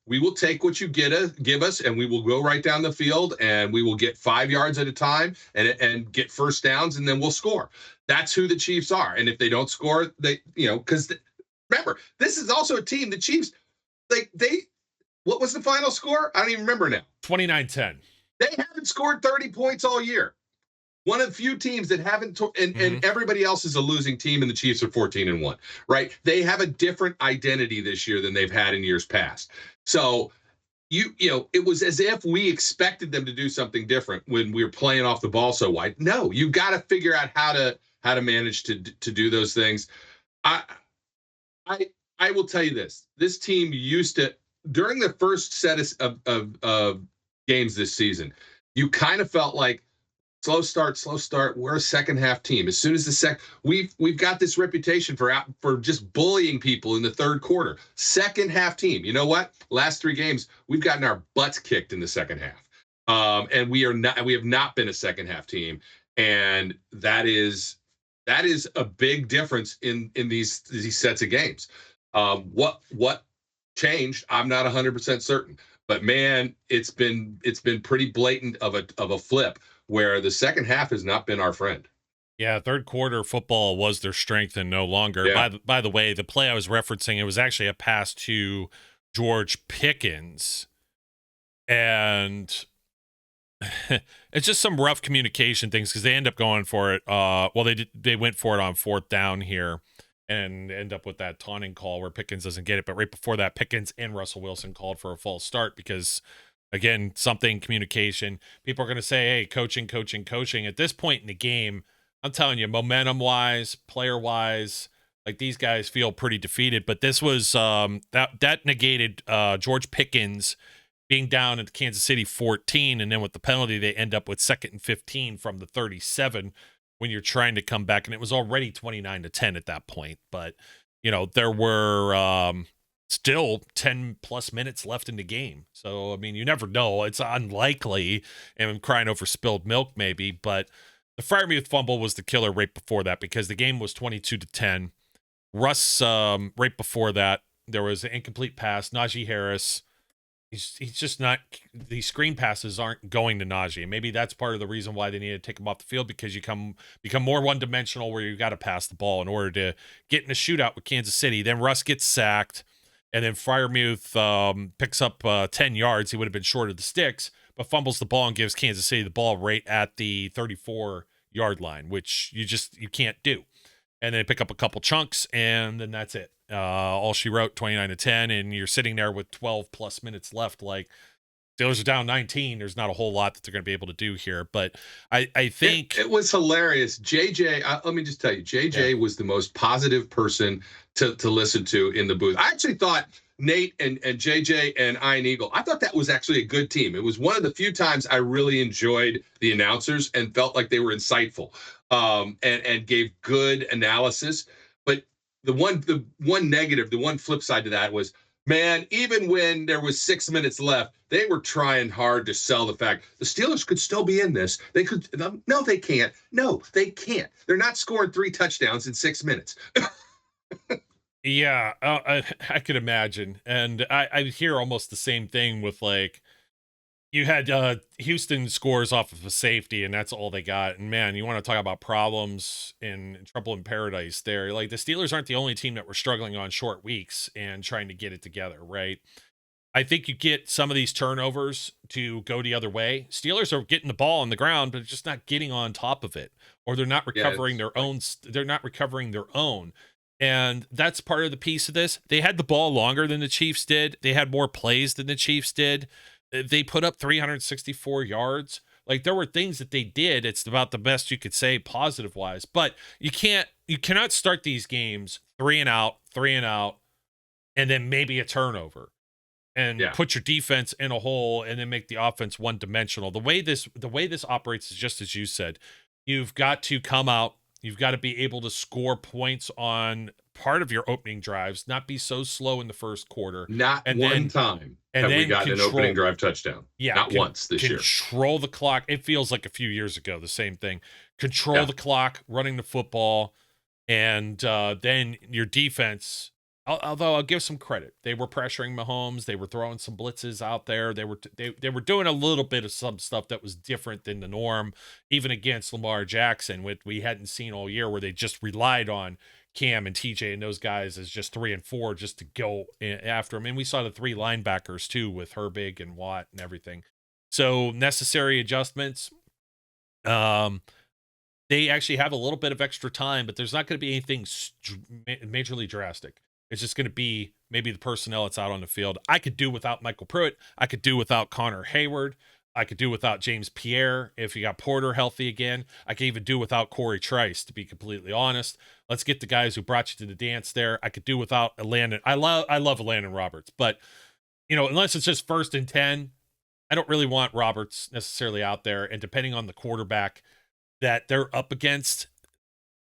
we will take what you give us, and we will go right down the field, and we will get 5 yards at a time and get first downs, and then we'll score. That's who the Chiefs are. And if they don't score, because remember, this is also a team, the Chiefs, what was the final score? I don't even remember now.
29-10.
They haven't scored 30 points all year. One of the few teams that haven't, and everybody else is a losing team, and the Chiefs are 14-1, right? They have a different identity this year than they've had in years past. So, it was as if we expected them to do something different when we were playing off the ball so wide. No, you got to figure out how to manage to do those things. I will tell you this: this team used to, during the first set of games this season, you kind of felt like slow start. We're a second half team. As soon as we've got this reputation for just bullying people in the third quarter. Second half team. You know what? Last 3 games, we've gotten our butts kicked in the second half, and we have not been a second half team, and that is a big difference in these sets of games. What changed? I'm not 100% certain, but man, it's been pretty blatant of a flip where the second half has not been our friend.
Yeah, third quarter football was their strength and no longer. Yeah. By the way, the play I was referencing, it was actually a pass to George Pickens, and it's just some rough communication things because they end up going for it. They went for it on 4th down here and end up with that taunting call where Pickens doesn't get it. But right before that, Pickens and Russell Wilson called for a false start because, again, communication. People are going to say, hey, coaching. At this point in the game, I'm telling you, momentum-wise, player-wise, like these guys feel pretty defeated. But this was that negated George Pickens being down at the Kansas City 14, and then with the penalty, they end up with 2nd and 15 from the 37 when you're trying to come back. And it was already 29-10 at that point. But, there were still 10+ minutes left in the game. So, I mean, you never know. It's unlikely, and I'm crying over spilled milk maybe, but The Freiermuth fumble was the killer right before that because the game was 22-10. Russ, right before that, there was an incomplete pass. Najee Harris, he's just not. These screen passes aren't going to Najee. Maybe that's part of the reason why they need to take him off the field, because you become more one-dimensional where you got to pass the ball in order to get in a shootout with Kansas City. Then Russ gets sacked, and then Freiermuth picks up 10 yards. He would have been short of the sticks, but fumbles the ball and gives Kansas City the ball right at the 34-yard line, which you can't do. And then pick up a couple chunks, and then that's it. All she wrote, 29-10, and you're sitting there with 12 plus minutes left. Like, Steelers are down 19. There's not a whole lot that they're going to be able to do here. But I think
it was hilarious. JJ, let me just tell you, JJ was the most positive person to listen to in the booth. I actually thought Nate and JJ and Ian Eagle, I thought that was actually a good team. It was one of the few times I really enjoyed the announcers and felt like they were insightful, and gave good analysis. But the one negative, the one flip side to that was, man, even when there was 6 minutes left, they were trying hard to sell the fact the Steelers could still be in this. They could. No, they can't. No, they can't. They're not scoring 3 touchdowns in 6 minutes.
Yeah, I could imagine. And I hear almost the same thing with, like, you had Houston scores off of a safety, and that's all they got. And, man, you want to talk about problems in trouble in paradise there. Like, the Steelers aren't the only team that were struggling on short weeks and trying to get it together, right? I think you get some of these turnovers to go the other way. Steelers are getting the ball on the ground, but just not getting on top of it, or they're not recovering their own. They're not recovering their own. And that's part of the piece of this. They had the ball longer than the Chiefs did. They had more plays than the Chiefs did. They put up 364 yards. Like, there were things that they did. It's about the best you could say positive wise, but you cannot start these games 3 and out, and then maybe a turnover and put your defense in a hole and then make the offense one dimensional. The way this operates is just as you said. You've got to come out. You've got to be able to score points on part of your opening drives, not be so slow in the first quarter.
Not one time have we gotten an opening drive touchdown.
Yeah,
not once this year.
Control the clock. It feels like a few years ago, the same thing. Control the clock, running the football, and then your defense. Although I'll give some credit, they were pressuring Mahomes. They were throwing some blitzes out there. They were doing a little bit of some stuff that was different than the norm, even against Lamar Jackson, which we hadn't seen all year, where they just relied on Cam and TJ and those guys as just 3 and 4 just to go after him. And we saw the 3 linebackers too with Herbig and Watt and everything. So necessary adjustments. They actually have a little bit of extra time, but there's not going to be anything majorly drastic. It's just going to be maybe the personnel that's out on the field. I could do without Michael Pruitt. I could do without Connor Hayward. I could do without James Pierre if you got Porter healthy again. I could even do without Corey Trice, to be completely honest. Let's get the guys who brought you to the dance there. I could do without Landon. I love Landon Roberts, but unless it's just 1st and 10, I don't really want Roberts necessarily out there. And depending on the quarterback that they're up against,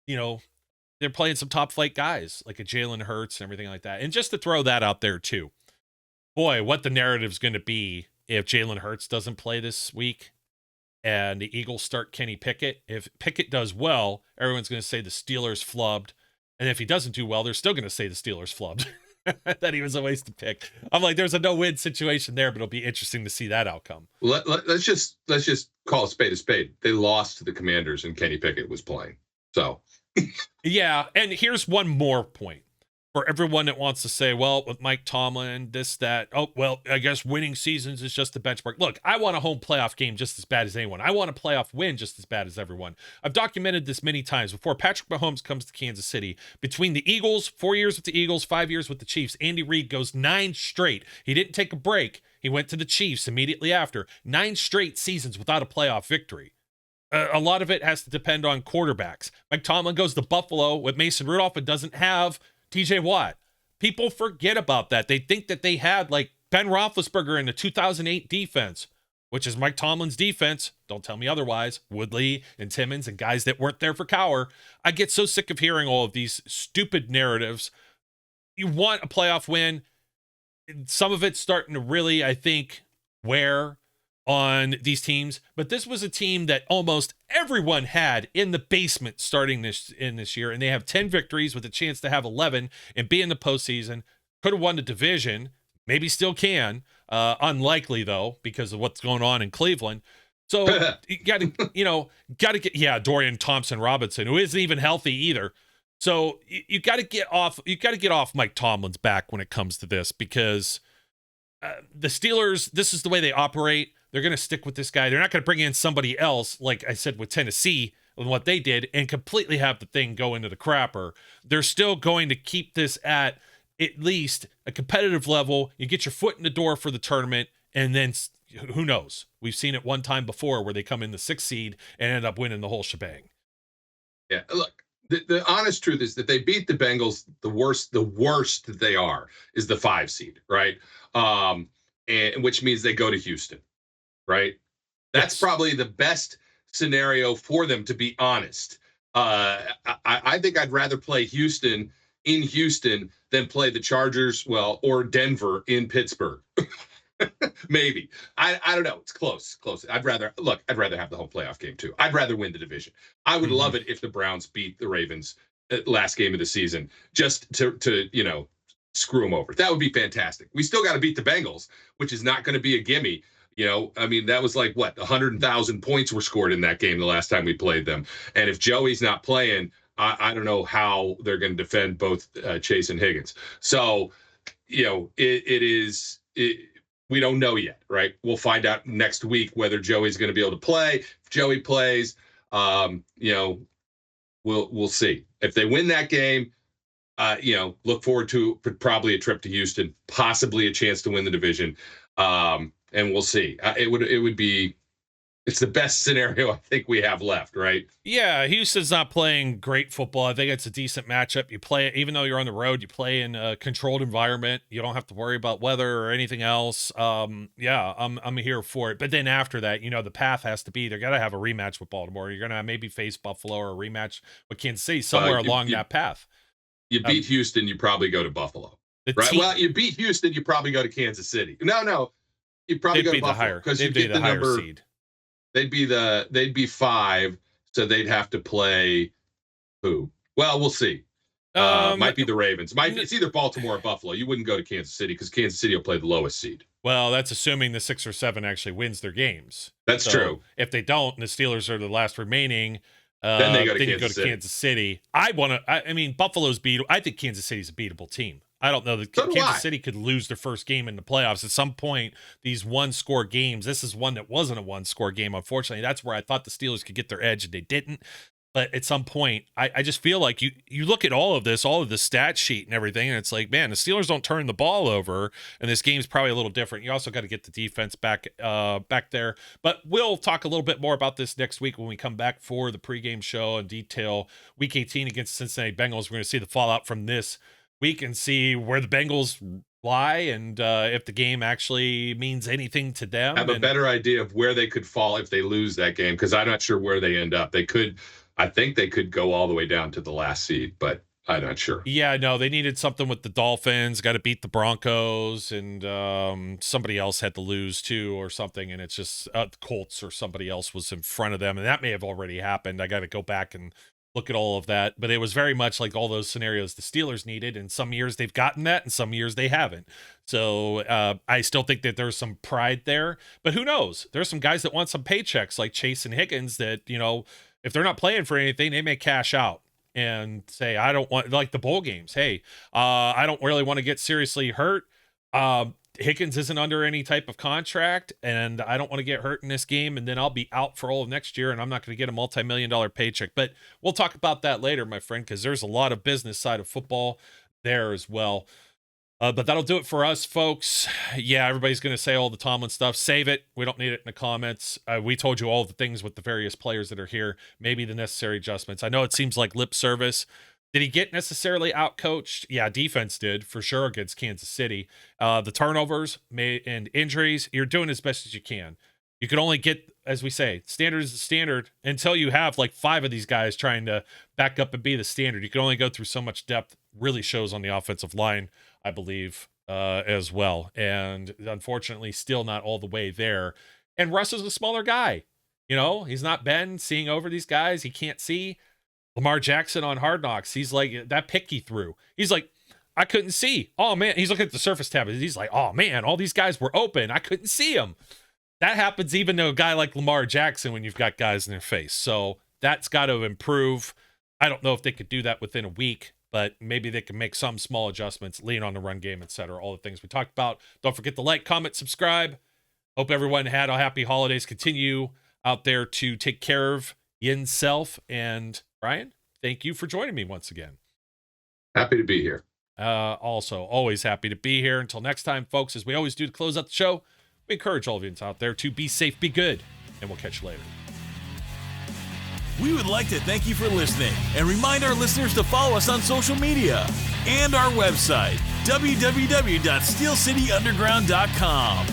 they're playing some top flight guys like a Jalen Hurts and everything like that. And just to throw that out there too, boy, what the narrative's going to be if Jalen Hurts doesn't play this week and the Eagles start Kenny Pickett. If Pickett does well, everyone's going to say the Steelers flubbed. And if he doesn't do well, they're still going to say the Steelers flubbed, that he was a waste of pick. I'm like, there's a no-win situation there, but it'll be interesting to see that outcome.
Let's just call a spade. They lost to the Commanders and Kenny Pickett was playing. So
yeah, and here's one more point for everyone that wants to say, well, with Mike Tomlin, this, that, oh, well, I guess winning seasons is just the benchmark. Look, I want a home playoff game just as bad as anyone. I want a playoff win just as bad as everyone. I've documented this many times before. Patrick Mahomes comes to Kansas City. Between the Eagles, 4 years with the Eagles, 5 years with the Chiefs, Andy Reid goes 9 straight. He didn't take a break. He went to the Chiefs immediately after. 9 straight seasons without a playoff victory. A lot of it has to depend on quarterbacks. Mike Tomlin goes to Buffalo with Mason Rudolph and doesn't have TJ Watt. People forget about that. They think that they had like Ben Roethlisberger in the 2008 defense, which is Mike Tomlin's defense. Don't tell me otherwise. Woodley and Timmons and guys that weren't there for Cowher. I get so sick of hearing all of these stupid narratives. You want a playoff win. Some of it's starting to really, I think, wear on these teams, but this was a team that almost everyone had in the basement starting this year, and they have 10 victories with a chance to have 11 and be in the postseason. Could have won the division, maybe still can. Unlikely though, because of what's going on in Cleveland. So you got to get Dorian Thompson-Robinson, who isn't even healthy either. So you got to get off Mike Tomlin's back when it comes to this, because the Steelers, this is the way they operate. They're going to stick with this guy. They're not going to bring in somebody else, like I said with Tennessee and what they did, and completely have the thing go into the crapper. They're still going to keep this at least a competitive level. You get your foot in the door for the tournament, and then who knows? We've seen it one time before where they come in the 6th seed and end up winning the whole shebang.
Yeah, look, the honest truth is that they beat the Bengals. The worst that they are is the 5 seed, right? And which means they go to Houston, right? That's probably the best scenario for them, to be honest. I think I'd rather play Houston in Houston than play the Chargers, or Denver in Pittsburgh. Maybe. I don't know. It's close. I'd rather have the home playoff game too. I'd rather win the division. I would love it if the Browns beat the Ravens last game of the season, just to screw them over. That would be fantastic. We still got to beat the Bengals, which is not going to be a gimme. That was like 100,000 points were scored in that game the last time we played them. And if Joey's not playing, I don't know how they're going to defend both Chase and Higgins. So, we don't know yet, right? We'll find out next week whether Joey's going to be able to play. If Joey plays, we'll see. If they win that game, look forward to probably a trip to Houston, possibly a chance to win the division, and we'll see. It's the best scenario I think we have left, right?
Yeah, Houston's not playing great football. I think it's a decent matchup. You play it, even though you're on the road, you play in a controlled environment. You don't have to worry about weather or anything else. I'm here for it. But then after that, the path has to be, they're going to have a rematch with Baltimore. You're going to maybe face Buffalo or a rematch with Kansas City somewhere along that path.
You beat Houston, you probably go to Buffalo. Right? Well, you beat Houston, you probably go to Kansas City. No. You probably go to Buffalo because you get the higher seed. They'd be 5, so they'd have to play who? Well, we'll see. Might be the Ravens. It's either Baltimore or Buffalo. You wouldn't go to Kansas City because Kansas City will play the lowest seed.
Well, that's assuming the 6 or 7 actually wins their games.
That's true.
If they don't, and the Steelers are the last remaining,
then they go to
Kansas City. Buffalo's beatable. I think Kansas City's a beatable team. I don't know that Kansas City could lose their first game in the playoffs. At some point, these 1-score games, this is one that wasn't a 1-score game, unfortunately. That's where I thought the Steelers could get their edge, and they didn't. But at some point, I just feel like you look at all of the stat sheet and everything, and it's like, man, the Steelers don't turn the ball over, and this game's probably a little different. You also got to get the defense back there. But we'll talk a little bit more about this next week when we come back for the pregame show and detail Week 18 against the Cincinnati Bengals. We're going to see the fallout from this week and see where the Bengals lie and if the game actually means anything to them.
Have a better idea of where they could fall if they lose that game, because I'm not sure where they end up. I think they could go all the way down to the last seed, but I'm not sure.
Yeah, no, they needed something with the Dolphins, got to beat the Broncos, and somebody else had to lose too or something, and it's just the Colts or somebody else was in front of them, and that may have already happened. I got to go back and look at all of that, but it was very much like all those scenarios the Steelers needed, and some years they've gotten that and some years they haven't. So I still think that there's some pride there, but who knows? There's some guys that want some paychecks like Chase and Higgins that, if they're not playing for anything, they may cash out and say, I don't want, like the bowl games. Hey, I don't really want to get seriously hurt. Higgins isn't under any type of contract, and I don't want to get hurt in this game, and then I'll be out for all of next year, and I'm not going to get a multi-million-dollar paycheck. But we'll talk about that later, my friend, because there's a lot of business side of football there as well. But that'll do it for us, folks. Yeah, everybody's going to say all the Tomlin stuff. Save it. We don't need it in the comments. We told you all the things with the various players that are here, maybe the necessary adjustments. I know it seems like lip service. Did he get necessarily outcoached? Yeah, defense did for sure against Kansas City. The turnovers and injuries, you're doing as best as you can. You can only get, as we say, standard is the standard until you have like 5 of these guys trying to back up and be the standard. You can only go through so much depth. Really shows on the offensive line, I believe, as well. And unfortunately, still not all the way there. And Russ is a smaller guy. You know, he's not Ben seeing over these guys. He can't see. Lamar Jackson on Hard Knocks, he's like, that pick he threw, he's like, I couldn't see. Oh, man. He's looking at the surface tab. He's like, oh, man, all these guys were open. I couldn't see them. That happens even to a guy like Lamar Jackson when you've got guys in their face. So that's got to improve. I don't know if they could do that within a week, but maybe they can make some small adjustments, lean on the run game, etc. All the things we talked about. Don't forget to like, comment, subscribe. Hope everyone had a happy holidays. Continue out there to take care of yourself. And Brian, thank you for joining me once again.
Happy to be here.
Also, always happy to be here. Until next time, folks, as we always do to close out the show, we encourage all of you out there to be safe, be good, and we'll catch you later.
We would like to thank you for listening and remind our listeners to follow us on social media and our website, www.steelcityunderground.com.